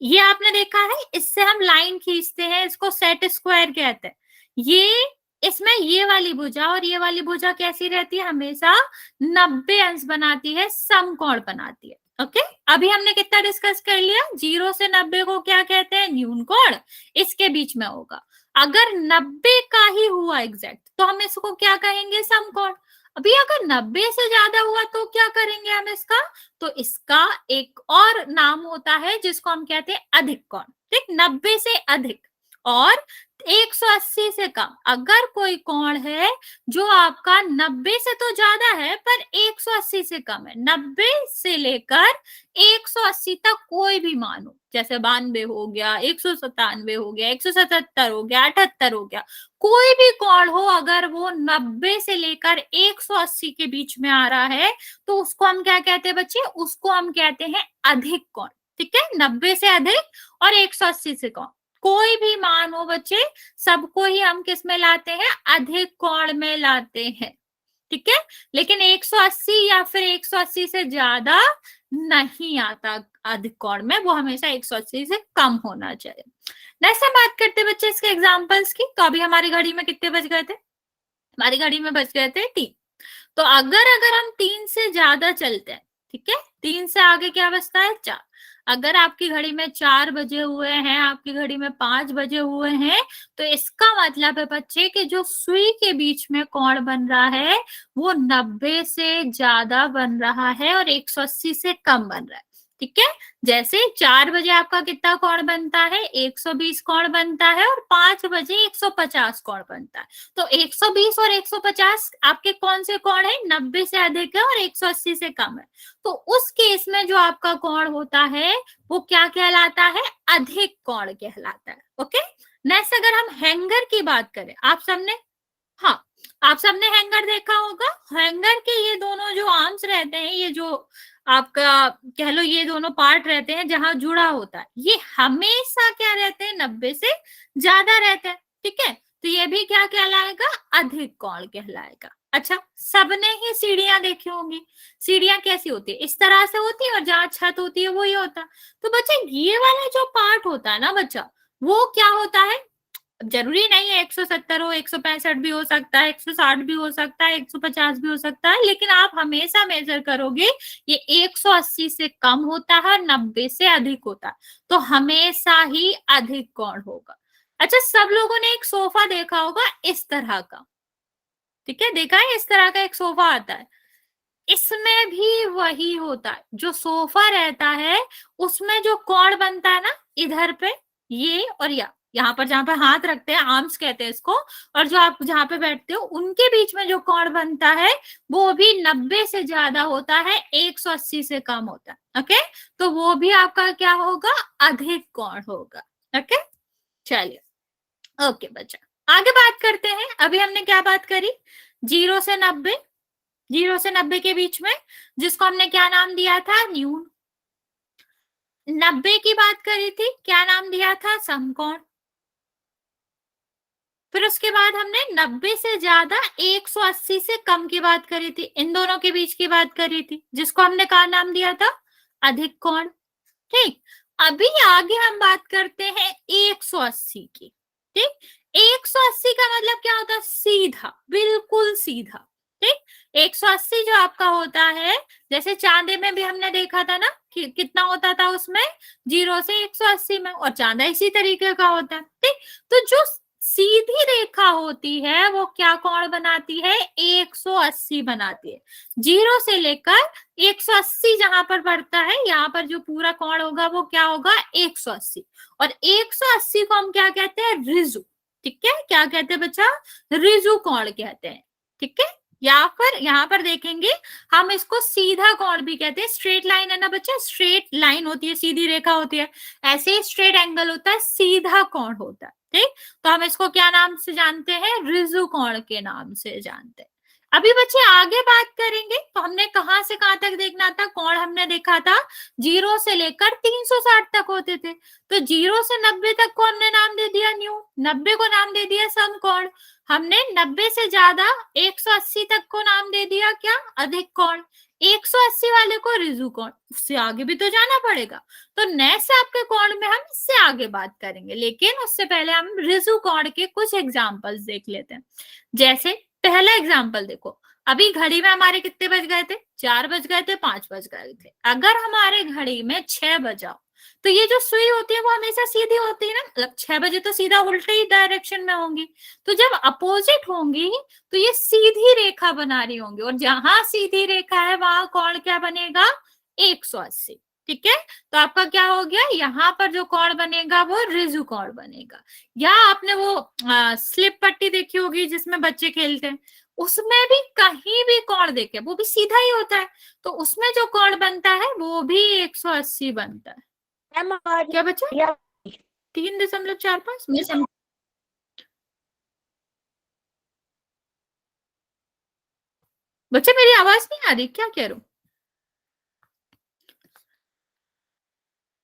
ये आपने देखा है। इससे हम लाइन खींचते हैं, इसको सेट स्क्वायर कहते हैं। ये इसमें ये वाली भुजा और ये वाली भुजा कैसी रहती है? हमेशा 90 अंश बनाती है, समकोण बनाती है। ओके, अभी हमने कितना डिस्कस कर लिया? 0 से 90 को क्या कहते हैं? न्यून कोण। इसके बीच में होगा, अगर 90 का ही हुआ एग्जैक्ट तो हम इसको क्या कहेंगे? समकोण। अभी अगर 90 से ज्यादा हुआ तो क्या करेंगे हम इसका? तो इसका एक और नाम होता है जिसको हम कहते हैं अधिक कोण। ठीक, 90 से अधिक और 180 से कम। अगर कोई कोण है जो आपका 90 से तो ज्यादा है पर 180 से कम है, 90 से लेकर 180 तक कोई भी मान हो, जैसे 92 हो गया, 197 हो गया, 177 हो गया, 78 हो गया, कोई भी कोण हो, अगर वो 90 से लेकर 180 के बीच में आ रहा है तो उसको हम क्या कहते हैं बच्चे? उसको हम कहते हैं अधिक कोण। ठीक है, 90 से अधिक और 180 से कम कोई भी मान हो बच्चे, सबको ही हम किस में लाते हैं? अधिक कोण में लाते हैं। ठीक है, लेकिन 180 या फिर 180 से ज्यादा नहीं आता अधिक कोण में, वो हमेशा 180 से कम होना चाहिए। नेक्स्ट बात करते बच्चे इसके एग्जांपल्स की। तो अभी हमारी घड़ी में कितने बज गए थे? हमारी घड़ी में बज गए थे 3। तो अगर हम 3 से ज्यादा चलते हैं, ठीक है, 3 से आगे क्या बचता है? 4। अगर आपकी घड़ी में 4 बजे हुए हैं, आपकी घड़ी में 5 बजे हुए हैं, तो इसका मतलब है बच्चे कि जो सुई के बीच में कोण बन रहा है वो 90 से ज्यादा बन रहा है और 180 से कम बन रहा है। ठीक है, जैसे 4 बजे आपका कितना कोण बनता है? 120 कोण बनता है और 5 बजे 150 कोण बनता है। तो 120 और 150 आपके कौन से कोण है? 90 से अधिक है और 180 से कम है। तो उस केस में जो आपका कोण होता है वो क्या कहलाता है? अधिक कोण कहलाता है। ओके, नेक्स्ट अगर हम हैंगर की बात करें, आप सबने, हाँ, आप सबने हैंगर देखा होगा। हैंगर के ये दोनों जो आर्म्स रहते हैं, ये जो आपका कह लो ये दोनों पार्ट रहते हैं जहां जुड़ा होता है, ये हमेशा क्या रहते हैं? 90 से ज्यादा रहते हैं। ठीक है, तो ये भी क्या कहलाएगा? अधिक कोण कहलाएगा। अच्छा, सबने ही सीढ़ियां देखी होंगी। सीढ़ियां कैसी होती है? इस तरह से होती है और जहां छत होती है वो ये होता है। तो बच्चे ये वाला जो पार्ट होता है ना बच्चा, वो क्या होता है? जरूरी नहीं है 170 हो, 165 भी हो सकता है, 160 भी हो सकता है, 150 भी हो सकता है, लेकिन आप हमेशा मेजर करोगे ये 180 से कम होता है और 90 से अधिक होता है, तो हमेशा ही अधिक कोण होगा। अच्छा, सब लोगों ने एक सोफा देखा होगा इस तरह का। ठीक है, देखा है? इस तरह का एक सोफा आता है, इसमें भी वही होता है। जो सोफा रहता है उसमें जो कोण बनता है ना, इधर पे ये और यहाँ पर जहां पर हाथ रखते हैं, आर्म्स कहते हैं इसको, और जो आप जहां पे बैठते हो उनके बीच में जो कोण बनता है वो भी 90 से ज्यादा होता है, 180 से कम होता है। ओके, तो वो भी आपका क्या होगा? अधिक कोण होगा। ओके, चलिए, ओके बच्चा, आगे बात करते हैं। अभी हमने क्या बात करी? 0 से 90, 0 से 90 के बीच में, जिसको हमने क्या नाम दिया था? न्यून। 90 की बात करी थी, क्या नाम दिया था? समकोण। फिर उसके बाद हमने 90 से ज्यादा 180 से कम की बात करी थी, इन दोनों के बीच की बात करी थी, जिसको हमने क्या नाम दिया था? अधिक कोण। ठीक, अभी आगे हम बात करते हैं 180 की। ठीक, 180 का मतलब क्या होता है? सीधा, बिल्कुल सीधा। ठीक, 180 जो आपका होता है, जैसे चांदे में भी हमने देखा था ना कि कितना होता था उसमें? 0 से 180 में, और चांदा इसी तरीके का होता है। ठीक, तो जो सीधी रेखा होती है वो क्या कोण बनाती है? 180 बनाती है। 0 से लेकर 180 जहां पर बढ़ता है, यहाँ पर जो पूरा कोण होगा वो क्या होगा? 180। और 180 को हम क्या कहते हैं? रिजु। ठीक है, क्या कहते हैं बच्चा? रिजु कोण कहते हैं। ठीक है, या फिर यहाँ पर देखेंगे हम इसको सीधा कोण भी कहते हैं। स्ट्रेट लाइन है ना बच्चा, स्ट्रेट लाइन होती है, सीधी रेखा होती है, ऐसे ही स्ट्रेट एंगल होता है, सीधा कोण होता है। ठीक, तो हम इसको क्या नाम से जानते हैं? रिजु कोण के नाम से जानते हैं। अभी बच्चे आगे बात करेंगे। तो हमने कहां से कहां तक देखना था, कोण हमने देखा था 0 से लेकर 360 तक होते थे। तो 0 से 90 तक को हमने नाम दे दिया न्यू, 90 को नाम दे दिया समकोण। हमने 90 से ज्यादा 180 तक को नाम दे दिया क्या, अधिक कोण। 180 वाले को ऋजु कोण। उससे आगे भी तो जाना पड़ेगा। तो नेक्स्ट आपके कोण में हम इससे आगे बात करेंगे, लेकिन उससे पहले हम ऋजु कोण के कुछ एग्जांपल्स देख लेते हैं। जैसे पहला एग्जाम्पल देखो, अभी घड़ी में हमारे कितने बज गए थे, 4 बज गए थे, 5 बज गए थे। अगर हमारे घड़ी में 6 बजा, तो ये जो सुई होती है वो हमेशा सीधी होती है ना, मतलब 6 बजे तो सीधा उल्टे ही डायरेक्शन में होंगी। तो जब अपोजिट होंगी तो ये सीधी रेखा बना रही होंगी, और जहां सीधी रेखा है वहां कोण क्या बनेगा, 180। ठीक है, तो आपका क्या हो गया, यहाँ पर जो कोण बनेगा वो ऋजु कोण बनेगा। या आपने वो स्लिप पट्टी देखी होगी जिसमें बच्चे खेलते हैं, उसमें भी कहीं भी कोण देखे वो भी सीधा ही होता है, तो उसमें जो कोण बनता है वो भी 180 बनता है। मैम आवाज क्या बच्चा, नहीं आ रही। 3.45 में सम... बच्चे मेरी आवाज नहीं आ रही, क्या कह रहा हूं।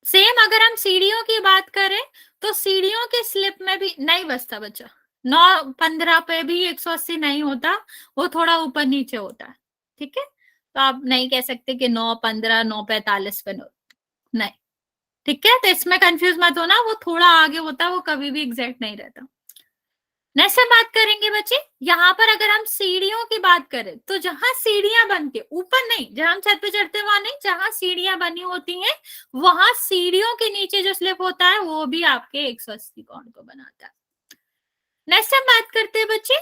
सेम अगर हम सीढ़ियों की बात करें तो सीढ़ियों के स्लिप में भी नहीं बसता बच्चा, 9:15 पे भी 180 नहीं होता, वो थोड़ा ऊपर नीचे होता है। ठीक है, तो आप नहीं कह सकते कि 9:15 9:45 पे नहीं। ठीक है, तो इसमें कंफ्यूज मत होना, वो थोड़ा आगे होता है, वो कभी भी एग्जैक्ट नहीं रहता। नेक्स्ट हम बात करेंगे बच्चे, यहाँ पर अगर हम सीढ़ियों की बात करें तो जहां सीढ़ियां बनती है, ऊपर नहीं, जहां हम छत पे चढ़ते वहां नहीं, जहां सीढ़ियां बनी होती हैं वहां सीढ़ियों के नीचे जो स्लिप होता है वो भी आपके 180 कोण को बनाता है। नेक्स्ट हम बात करते हैं बच्चे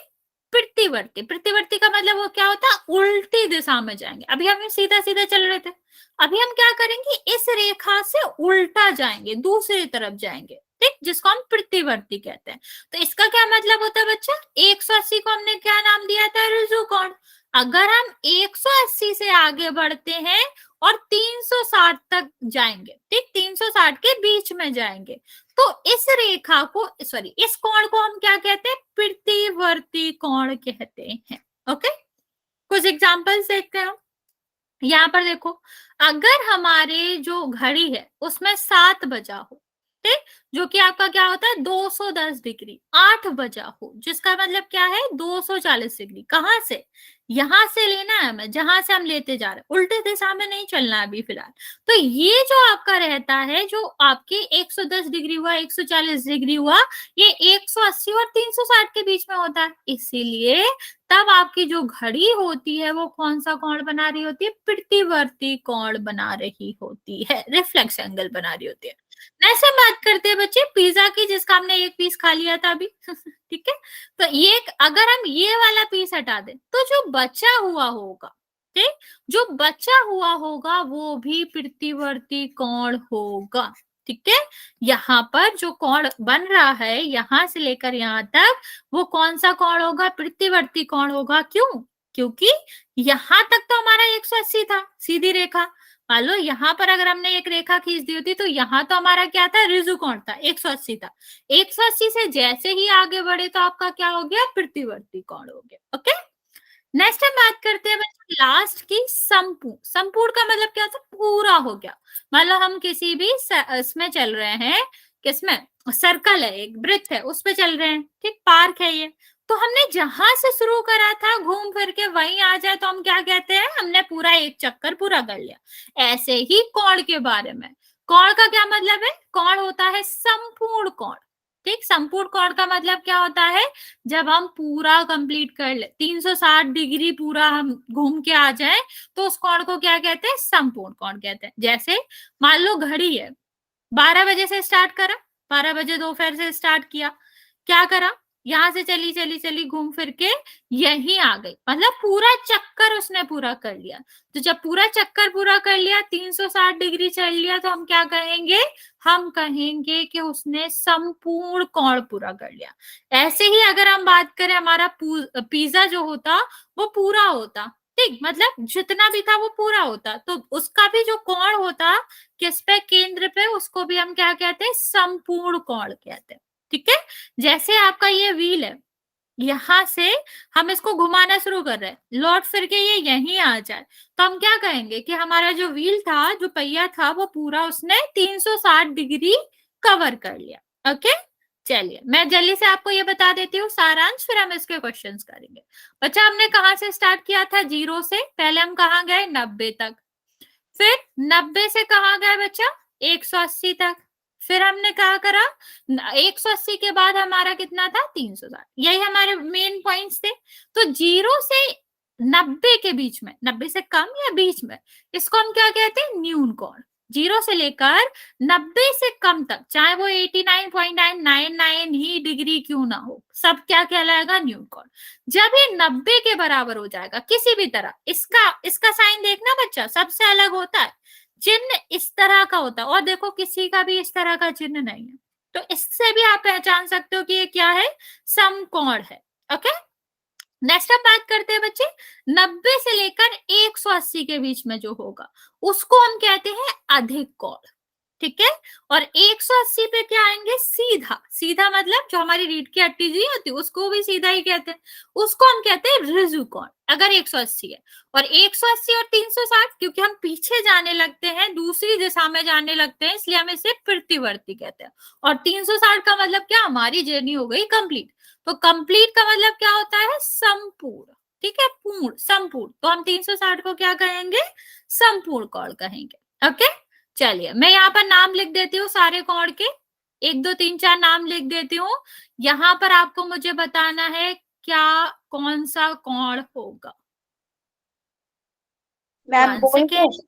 प्रतिवर्ती। प्रतिवर्ती का मतलब वो क्या होता है, उल्टी दिशा में जाएंगे। अभी हम सीधा सीधा चल रहे थे, अभी हम क्या करेंगे, इस रेखा से उल्टा जाएंगे, दूसरी तरफ जाएंगे। ठीक, जिसको हम प्रतिवर्ती कहते हैं। तो इसका क्या मतलब होता है बच्चा, 180 को हमने क्या नाम दिया था, ऋजु कोण। अगर हम 180 से आगे बढ़ते हैं और 360 तक जाएंगे, ठीक, 360 के बीच में जाएंगे, तो इस रेखा को, सॉरी, इस कोण को हम क्या कहते हैं, प्रतिवर्ती कोण कहते हैं। ओके, कुछ एग्जांपल्स देखते हैं हम। यहाँ पर देखो, अगर हमारे जो घड़ी है उसमें 7 बजा हो, ठीक, जो कि आपका क्या होता है 210 डिग्री, 8 बजा हो, जिसका मतलब क्या है 240 डिग्री। कहां से, यहां से लेना है हमें, जहां से हम लेते जा रहे हैं, उल्टे दिशा में नहीं चलना है अभी फिलहाल। तो ये जो आपका रहता है, जो आपके 110 डिग्री हुआ, 140 डिग्री हुआ, ये 180 और 360 के बीच में होता है। इसीलिए तब आपकी जो घड़ी होती है वो कौन सा कोण बना रही होती है, प्रतिवर्ती कोण बना रही होती है, रिफ्लेक्स एंगल बना रही होती है। ऐसे बात करते हैं बच्चे पिज्जा की, जिसका हमने एक पीस खा लिया था अभी। ठीक है, तो ये अगर हम ये वाला पीस हटा दें तो जो बचा हुआ होगा, ठीक, जो बचा हुआ होगा वो भी प्रतिवर्ती कोण होगा। ठीक है, यहाँ पर जो कोण बन रहा है यहां से लेकर यहाँ तक, वो कौन सा कोण होगा, प्रतिवर्ती कोण होगा। क्यों, क्योंकि यहां तक तो हमारा 180 था, सीधी रेखा। मान लो यहाँ पर अगर हमने एक रेखा खींच दी होती तो यहाँ तो हमारा क्या था, ऋजु कोण था, 180 था। 180 से जैसे ही आगे बढ़े तो आपका क्या हो गया, प्रतिवर्ती कोण हो गया। ओके, नेक्स्ट हम बात करते हैं लास्ट की, संपूर्ण। संपूर्ण का मतलब क्या था, पूरा हो गया। मान लो हम किसी भी इसमें चल रहे हैं, किसमें, सर्कल है, एक वृत्त है, उस पे चल रहे हैं, ठीक, पार्क है ये, तो हमने जहां से शुरू करा था घूम फिर के वहीं आ जाए तो हम क्या कहते हैं, हमने पूरा एक चक्कर पूरा कर लिया। ऐसे ही कोण के बारे में, कोण का क्या मतलब है, कोण होता है संपूर्ण कोण। ठीक, संपूर्ण कोण का मतलब क्या होता है, जब हम पूरा कंप्लीट कर ले, 360 डिग्री पूरा हम घूम के आ जाए तो उस कोण को क्या कहते हैं, संपूर्ण कोण कहते हैं। जैसे मान लो घड़ी है, 12 बजे से स्टार्ट करा, 12 बजे दोपहर से स्टार्ट किया, क्या करा, यहां से चली चली चली घूम फिर के यहीं आ गई, मतलब पूरा चक्कर उसने पूरा कर लिया। तो जब पूरा चक्कर पूरा कर लिया, 360 डिग्री चल लिया, तो हम क्या कहेंगे, हम कहेंगे कि उसने संपूर्ण कोण पूरा कर लिया। ऐसे ही अगर हम बात करें, हमारा पिज्जा जो होता वो पूरा होता, ठीक, मतलब जितना भी था वो पूरा होता, तो उसका भी जो कोण होता किस पे, केंद्र पे, उसको भी हम क्या कहते हैं, संपूर्ण कोण कहते हैं। ठीक है, जैसे आपका ये व्हील है, यहां से हम इसको घुमाना शुरू कर रहे हैं, लौट फिर के ये यहीं आ जाए, तो हम क्या कहेंगे कि हमारा जो व्हील था, जो पहिया था, वो पूरा उसने 360 डिग्री कवर कर लिया। ओके, चलिए मैं जल्दी से आपको ये बता देती हूँ सारांश, फिर हम इसके क्वेश्चंस करेंगे। बच्चा हमने कहाँ से स्टार्ट किया था? 0 से। पहले हम कहाँ गए? 90 तक। फिर 90 से कहाँ गए बच्चा? 180 तक। फिर हमने क्या करा? 180 के बाद हमारा कितना था? 360। यही हमारे मेन पॉइंट्स थे। तो 0 से 90 के बीच में, 90 से कम या बीच में, इसको हम क्या कहते हैं? न्यून कोण। 0 से लेकर 90 से कम तक, चाहे वो 89.999 ही डिग्री क्यों ना हो, सब क्या कहलाएगा? न्यून कोण। जब ये 90 के बराबर हो जाएगा किसी भी तरह, इसका साइन देखना बच्चा, सबसे अलग होता है, चिन्ह इस तरह का होता है, और देखो किसी का भी इस तरह का चिन्ह नहीं है, तो इससे भी आप पहचान सकते हो कि ये क्या है? समकोण है। ओके, नेक्स्ट अब बात करते हैं बच्चे, 90 से लेकर 180 के बीच में जो होगा उसको हम कहते हैं अधिक कोण। ठीक है, और 180 पे क्या आएंगे? सीधा। सीधा मतलब जो हमारी रीढ़ की हड्डी जी होती है उसको भी सीधा ही कहते हैं, उसको हम कहते हैं ऋजु कोण, अगर 180 है। और 180 और 360, क्योंकि हम पीछे जाने लगते हैं, दूसरी दिशा में जाने लगते हैं, इसलिए हम इसे प्रतिवर्ती कहते हैं। और 360 का मतलब क्या? हमारी जर्नी हो गई कंप्लीट। तो कंप्लीट का मतलब क्या होता है? संपूर्ण। ठीक है, पूर्ण, संपूर्ण। तो हम 360 को क्या कहेंगे? संपूर्ण कोण कहेंगे। ओके, चलिए मैं यहाँ पर नाम लिख देती हूँ सारे कोण के, 1 2 3 4 नाम लिख देती हूँ। यहाँ पर आपको मुझे बताना है क्या कौन सा कोण होगा। Ma'am 1 second.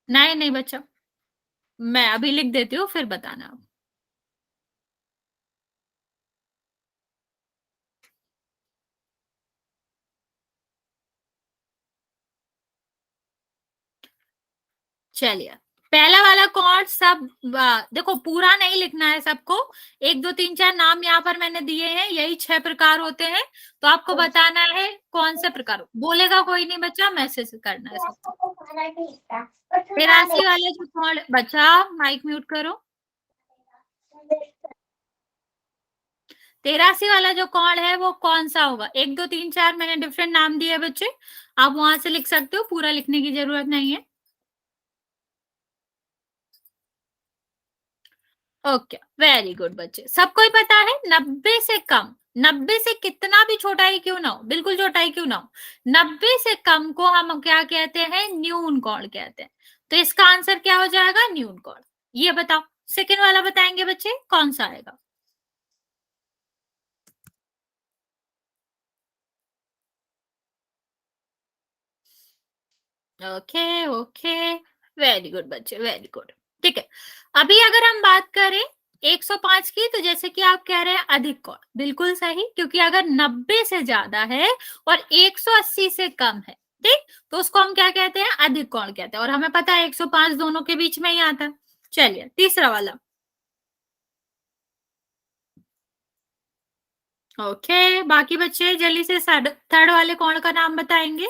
नहीं नहीं बच्चा, मैं अभी लिख देती हूँ, फिर बताना। चलिए, पहला वाला कोण सब देखो पूरा नहीं लिखना है सबको, 1 2 3 4 नाम यहाँ पर मैंने दिए हैं, यही 6 प्रकार होते हैं, तो आपको बताना है कौन से प्रकार। बोलेगा कोई नहीं बच्चा, मैसेज करना है सबको। 83 वाला जो कोण, बच्चा माइक म्यूट करो। 83 वाला जो कोण है वो कौन सा होगा? 1 2 3 4 मैंने डिफरेंट नाम दिए बच्चे, आप वहां से लिख सकते हो, पूरा लिखने की जरूरत नहीं है। ओके, वेरी गुड बच्चे, सबको ही पता है 90 से कम, 90 से कितना भी छोटा ही क्यों ना हो, बिल्कुल छोटा ही क्यों ना हो, 90 से कम को हम क्या कहते हैं? न्यून कोण कहते हैं। तो इसका आंसर क्या हो जाएगा? न्यून कोण। ये बताओ, सेकेंड वाला बताएंगे बच्चे कौन सा आएगा? ओके ओके, वेरी गुड बच्चे, वेरी गुड। ठीक है, अभी अगर हम बात करें 105 की, तो जैसे कि आप कह रहे हैं अधिक कोण, बिल्कुल सही, क्योंकि अगर 90 से ज्यादा है और 180 से कम है, ठीक, तो उसको हम क्या कहते हैं? अधिक कोण कहते हैं, और हमें पता है 105 दोनों के बीच में ही आता है। चलिए तीसरा वाला। ओके, बाकी बच्चे जल्दी से थर्ड वाले कोण का नाम बताएंगे।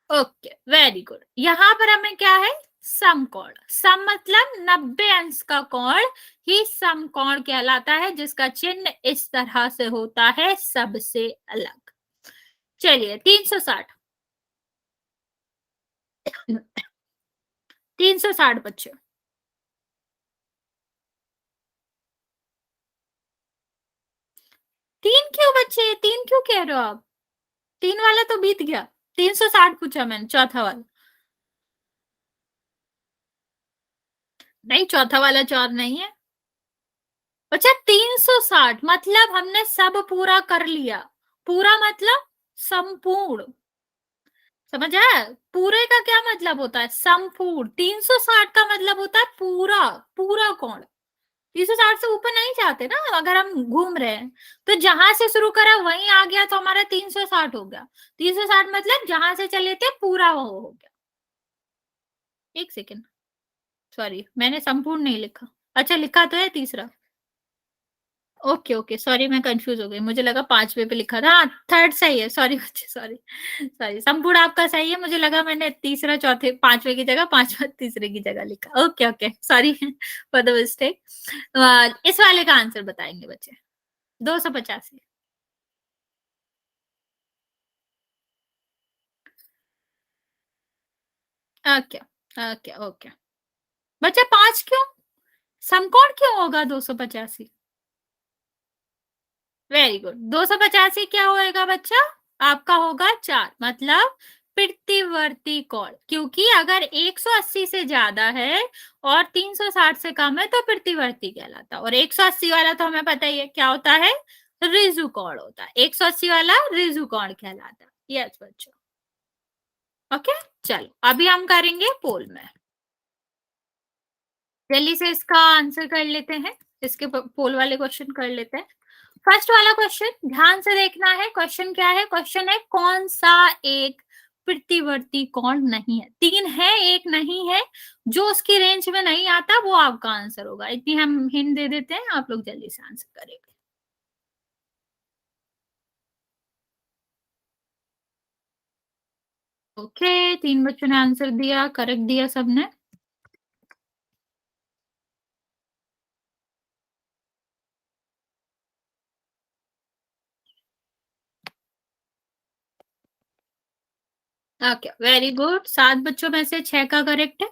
Okay, very good. यहाँ पर हमें क्या है? समकोण। सम मतलब 90 अंश का कोण ही समकोण कहलाता है, जिसका चिन्ह इस तरह से होता है, सबसे अलग। चलिए 360। 360 बच्चे, तीन क्यों बच्चे? तीन क्यों कह रहे हो आप? 3 वाला तो बीत गया, 360 पूछा मैंने, चौथा वाला नहीं, चौथा वाला 4 नहीं है बच्चा। 360 मतलब हमने सब पूरा कर लिया, पूरा मतलब संपूर्ण, समझ आया? पूरे का क्या मतलब होता है? संपूर्ण। 360 का मतलब होता है पूरा, पूरा कोण। 360 से ऊपर नहीं जाते ना, अगर हम घूम रहे हैं तो जहां से शुरू करा वहीं आ गया, तो हमारा 360 हो गया। 360 मतलब जहां से चले थे पूरा वो हो गया। एक सेकेंड, सॉरी मैंने संपूर्ण नहीं लिखा। अच्छा लिखा तो है तीसरा। ओके ओके, सॉरी मैं कंफ्यूज हो गई, मुझे लगा 5वें पे लिखा था। हाँ थर्ड सही है, सॉरी बच्चे, सॉरी सॉरी, संपूर्ण आपका सही है, मुझे लगा मैंने तीसरा चौथे 5वें की जगह 5वां तीसरे की जगह लिखा। Okay okay, sorry for the mistake. इस वाले का आंसर बताएंगे बच्चे। 285। ओके ओके ओके बच्चा 5 क्यों? समकोण क्यों होगा 285? Very good. 285 क्या होएगा बच्चा? आपका होगा 4, मतलब प्रतिवर्ती कोण, क्योंकि अगर 180 से ज्यादा है और 360 से कम है तो प्रतिवर्ती कहलाता है। और 180 वाला तो हमें पता ही है क्या होता है, ऋजु कोण होता है। 180 वाला ऋजु कोण कहलाता है। यस बच्चों, ओके। चलो अभी हम करेंगे पोल में। जल्दी से इसका आंसर कर लेते हैं, इसके पोल वाले क्वेश्चन कर लेते हैं। फर्स्ट वाला क्वेश्चन ध्यान से देखना है। क्वेश्चन क्या है? क्वेश्चन है कौन सा एक प्रतिवर्ती कोण नहीं है। 3 है, एक नहीं है। जो उसकी रेंज में नहीं आता वो आपका आंसर होगा। इतनी हम हिंट दे देते हैं, आप लोग जल्दी से आंसर करेंगे। ओके, 3 बच्चों ने आंसर दिया, करेक्ट दिया सबने। Okay very good. 7 बच्चों में से 6 का करेक्ट है।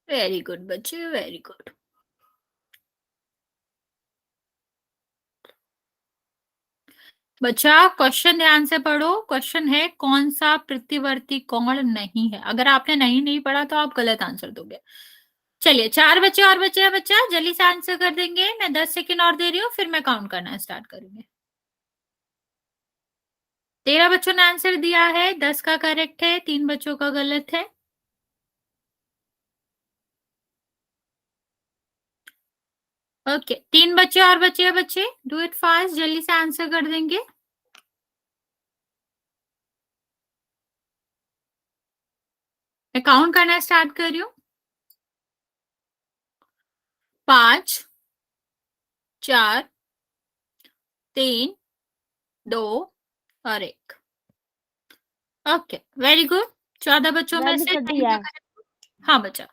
वेरी गुड बच्चे, वेरी गुड। बच्चा क्वेश्चन ध्यान से पढ़ो। क्वेश्चन है कौन सा प्रतिवर्ती कोण नहीं है। अगर आपने नहीं पढ़ा तो आप गलत आंसर दोगे। चलिए 4 बच्चे और बच्चे हैं बच्चा, जल्दी से आंसर कर देंगे। मैं 10 सेकेंड और दे रही हूँ, फिर मैं काउंट करना स्टार्ट करूंगी। 13 बच्चों ने आंसर दिया है, 10 का करेक्ट है, 3 बच्चों का गलत है। ओके 3 बच्चे और बच्चे हैं बच्चे, डू इट फास्ट, जल्दी से आंसर कर देंगे। मैं काउंट करना स्टार्ट कर रही हूँ। 5 4 3 2 और 1। Okay very good. 14 बच्चों में मैम से इसका 10 दिया का है। correct। हाँ बच्चा,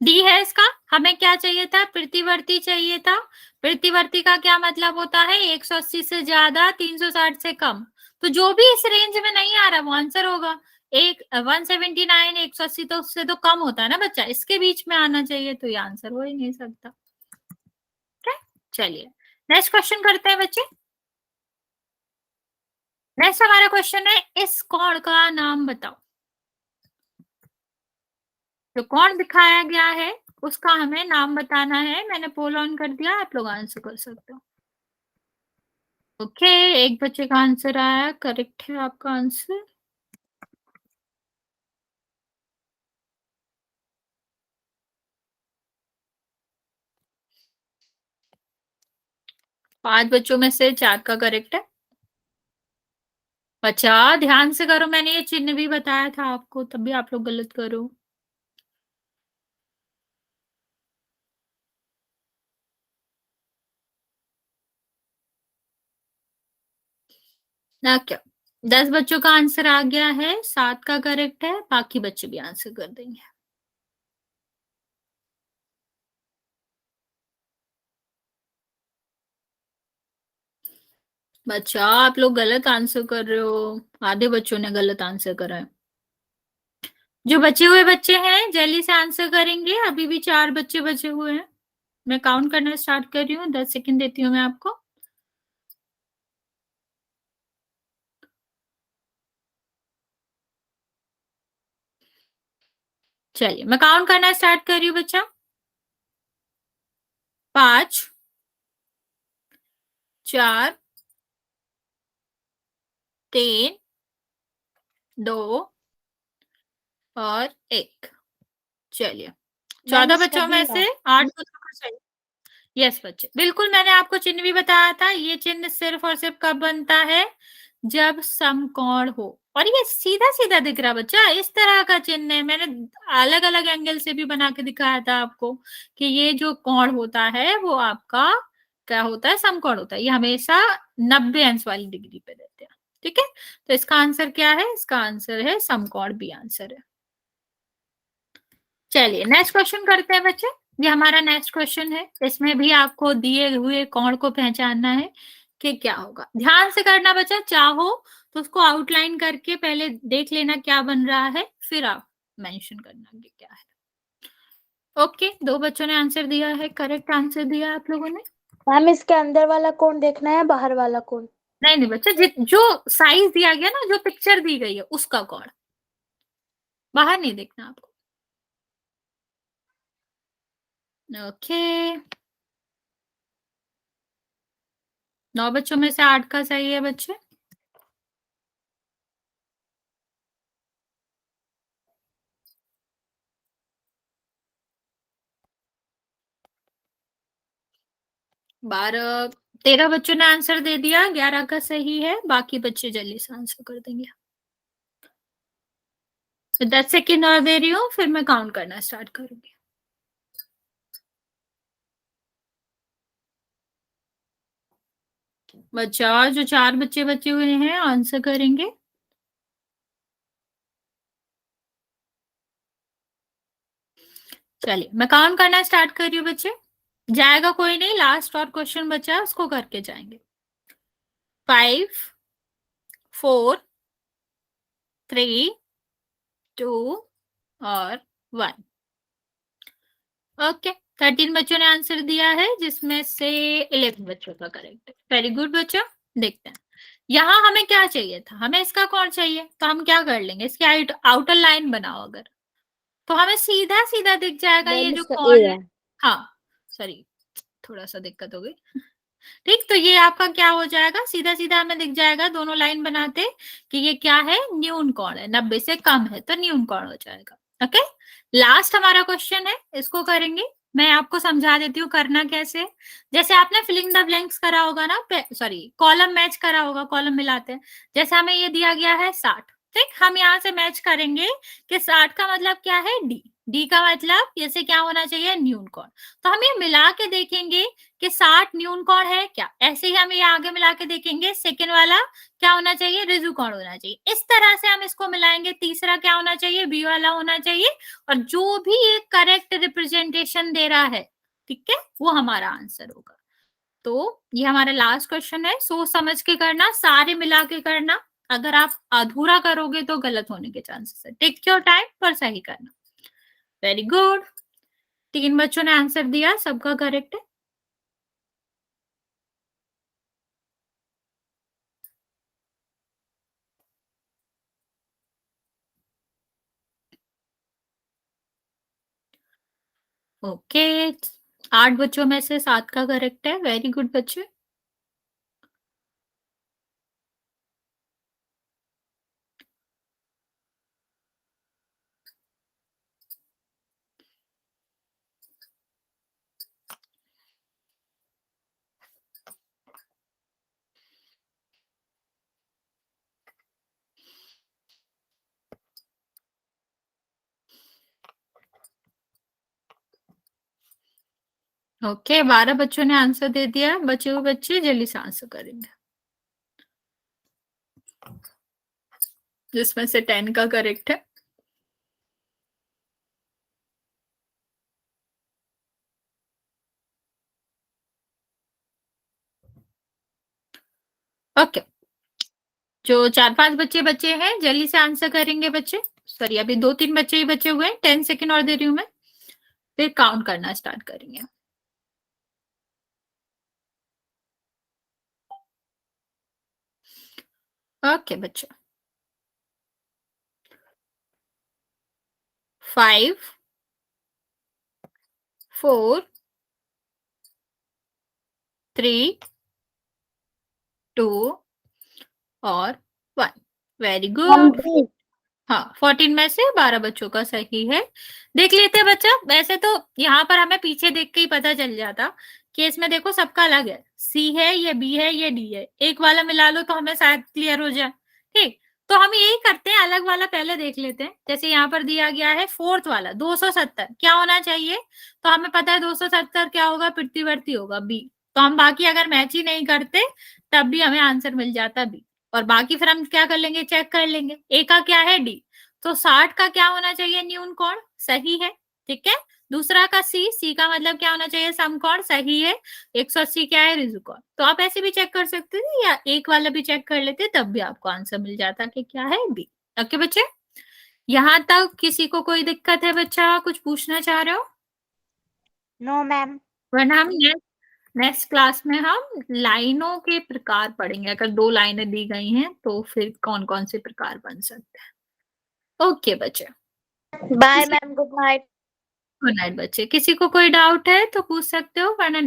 डी है इसका। हमें क्या चाहिए था? प्रतिवर्ती चाहिए था। प्रतिवर्ती का क्या मतलब होता है? 180 से ज्यादा, 360 से कम। तो जो भी इस रेंज में नहीं आ रहा वो आंसर होगा। एक 179, 180 तो उससे तो कम होता है ना बच्चा, इसके बीच में आना चाहिए, तो ये आंसर हो ही नहीं सकता। ठीक, चलिए नेक्स्ट क्वेश्चन करते हैं बच्चे। नेक्स्ट हमारा क्वेश्चन है इस कोण का नाम बताओ। जो कोण दिखाया गया है उसका हमें नाम बताना है। मैंने पोल ऑन कर दिया, आप लोग आंसर कर सकते हो। ओके, एक बच्चे का आंसर आया, करेक्ट है आपका आंसर। पांच बच्चों में से 4 का करेक्ट है। बच्चा ध्यान से करो, मैंने ये चिन्ह भी बताया था आपको, तब भी आप लोग गलत करो। ना क्या, 10 बच्चों का आंसर आ गया है, 7 का करेक्ट है, बाकी बच्चे भी आंसर कर देंगे। बच्चा आप लोग गलत आंसर कर रहे हो, आधे बच्चों ने गलत आंसर करा है। जो बचे हुए बच्चे हैं जल्दी से आंसर करेंगे, अभी भी 4 बच्चे बचे हुए हैं। मैं काउंट करना स्टार्ट कर रही हूँ, 10 सेकंड देती हूँ मैं आपको। चलिए मैं काउंट करना स्टार्ट कर रही हूँ बच्चा। 5 4 3 2 और 1। चलिए मैम 14 इसका बच्चों डी में है। से 8 बच्चों का सही। यस बच्चे, बिल्कुल मैंने आपको चिन्ह भी बताया था। ये चिन्ह सिर्फ और सिर्फ कब बनता है? जब समकोण हो। और ये सीधा सीधा दिख रहा बच्चा, इस तरह का चिन्ह है। मैंने अलग अलग एंगल से भी बना के दिखाया था आपको कि ये जो कोण होता है वो आपका क्या होता है? समकोण होता है। ये हमेशा 90 अंश वाली डिग्री पे देते हैं। ठीक है, तो इसका आंसर क्या है? इसका आंसर है समकोण, बी आंसर है। चलिए नेक्स्ट क्वेश्चन करते हैं बच्चे। ये हमारा नेक्स्ट क्वेश्चन है। इसमें भी आपको दिए हुए कोण को पहचानना है कि क्या होगा। ध्यान से करना बच्चा, चाहो तो उसको आउटलाइन करके पहले देख लेना क्या बन रहा है, फिर आप मेंशन करना कि क्या है। ओके, 2 बच्चों ने आंसर दिया है, करेक्ट आंसर दिया आप लोगों ने। मैम इसके अंदर वाला कोण देखना है, बाहर वाला कोण? नहीं नहीं बच्चा, जो साइज दिया गया ना, जो पिक्चर दी गई है उसका कोण, बाहर नहीं देखना आपको। ओके, 9 बच्चों में से 8 का सही है बच्चे। बारह 13 बच्चों ने आंसर दे दिया, 11 का सही है, बाकी बच्चे जल्दी से आंसर कर देंगे। 10 सेकेंड और दे रही हूँ, फिर मैं काउंट करना स्टार्ट करूंगी। बच्चा, जो 4 बच्चे बचे हुए हैं आंसर करेंगे। चलिए मैं काउंट करना स्टार्ट कर रही हूँ बच्चे, जाएगा कोई नहीं, लास्ट और क्वेश्चन बचा उसको करके जाएंगे। 5 4 3 2 और 1। ओके, 13 बच्चों ने आंसर दिया है, जिसमें से 11 बच्चों का करेक्ट है। वेरी गुड बच्चों। देखते हैं यहाँ हमें क्या चाहिए था, हमें इसका कोण चाहिए, तो हम क्या कर लेंगे, इसकी आउटर लाइन बनाओ अगर, तो हमें सीधा सीधा दिख जाएगा ये मैम जो इसका ए कोण है। है। हाँ सॉरी, थोड़ा सा दिक्कत हो गई। ठीक, तो ये आपका क्या हो जाएगा, सीधा सीधा हमें दिख जाएगा दोनों लाइन बनाते कि ये क्या है, न्यून कोण है, 90 से कम है तो न्यून कोण हो जाएगा। ओके, लास्ट हमारा क्वेश्चन है, इसको करेंगे। मैं आपको समझा देती हूँ करना कैसे। जैसे आपने फिलिंग द ब्लैंक्स करा होगा ना, सॉरी कॉलम मैच करा होगा, कॉलम मिलाते हैं। जैसे हमें ये दिया गया है 60, ठीक, हम यहाँ से मैच करेंगे कि 60 का मतलब क्या है, डी, डी का मतलब जैसे क्या होना चाहिए, न्यून कोण। तो हम ये मिला के देखेंगे कि 60 न्यून कोण है क्या, ऐसे ही हम ये आगे मिला के देखेंगे, सेकंड वाला क्या होना चाहिए, रिजु कोण होना चाहिए। इस तरह से हम इसको मिलाएंगे, तीसरा क्या होना चाहिए, बी वाला होना चाहिए, और जो भी एक करेक्ट रिप्रेजेंटेशन दे रहा है, ठीक है, वो हमारा आंसर होगा। तो ये हमारा लास्ट क्वेश्चन है, सोच समझ के करना, सारे मिला के करना, अगर आप अधूरा करोगे तो गलत होने के चांसेस है। टेक योर टाइम पर सही करना। वेरी गुड, 3 बच्चों ने आंसर दिया, सबका करेक्ट है। ओके, 8 बच्चों में से 7 का करेक्ट है। वेरी गुड बच्चे। ओके, 12 बच्चों ने आंसर दे दिया, बचे हुए बच्चे जल्दी से आंसर करेंगे, जिसमें से 10 का करेक्ट है। ओके, जो 4-5 बच्चे बचे हैं जल्दी से आंसर करेंगे बच्चे। सॉरी, अभी 2-3 बच्चे ही बचे हुए हैं, 10 सेकेंड और दे रही हूँ मैं, फिर काउंट करना स्टार्ट करेंगे। ओके बच्चे, 5 4 3 2 और 1। Very good. हाँ, 14 में से 12 बच्चों का सही है। देख लेते हैं बच्चा, वैसे तो यहाँ पर हमें पीछे देख के ही पता चल जाता कि इसमें देखो सबका अलग है, सी है, ये बी है, ये डी है, एक वाला मिला लो तो हमें शायद क्लियर हो जाए। ठीक, तो हम यही करते हैं, अलग वाला पहले देख लेते हैं। जैसे यहाँ पर दिया गया है फोर्थ वाला 270, क्या होना चाहिए, तो हमें पता है 270 क्या होगा, प्रतिवर्ती होगा, बी। तो हम बाकी अगर मैच ही नहीं करते तब भी हमें आंसर मिल जाता बी, और बाकी फिर हम क्या कर लेंगे, चेक कर लेंगे। ए का क्या है, डी, तो 60 का क्या होना चाहिए, न्यून कोण, सही है, ठीक है। दूसरा का सी का मतलब क्या होना चाहिए, समकोण सही है, 180 क्या है, ऋजुकोण। तो आप ऐसे भी चेक कर सकते थे या एक वाला भी चेक कर लेते, तब भी आपको आंसर मिल जाता कि क्या है, बी। ओके बच्चे, यहाँ तक किसी को कोई दिक्कत है बच्चा, कुछ पूछना चाह रहे हो? No ma'am. वरना हम नेक्स्ट क्लास में हम लाइनों के प्रकार पढ़ेंगे। अगर 2 लाइनें दी गई हैं तो फिर कौन कौन से प्रकार बन सकते हैं। ओके बच्चे, bye ma'am, good night. Good night बच्चे। किसी को कोई डाउट है तो पूछ सकते हो, वरना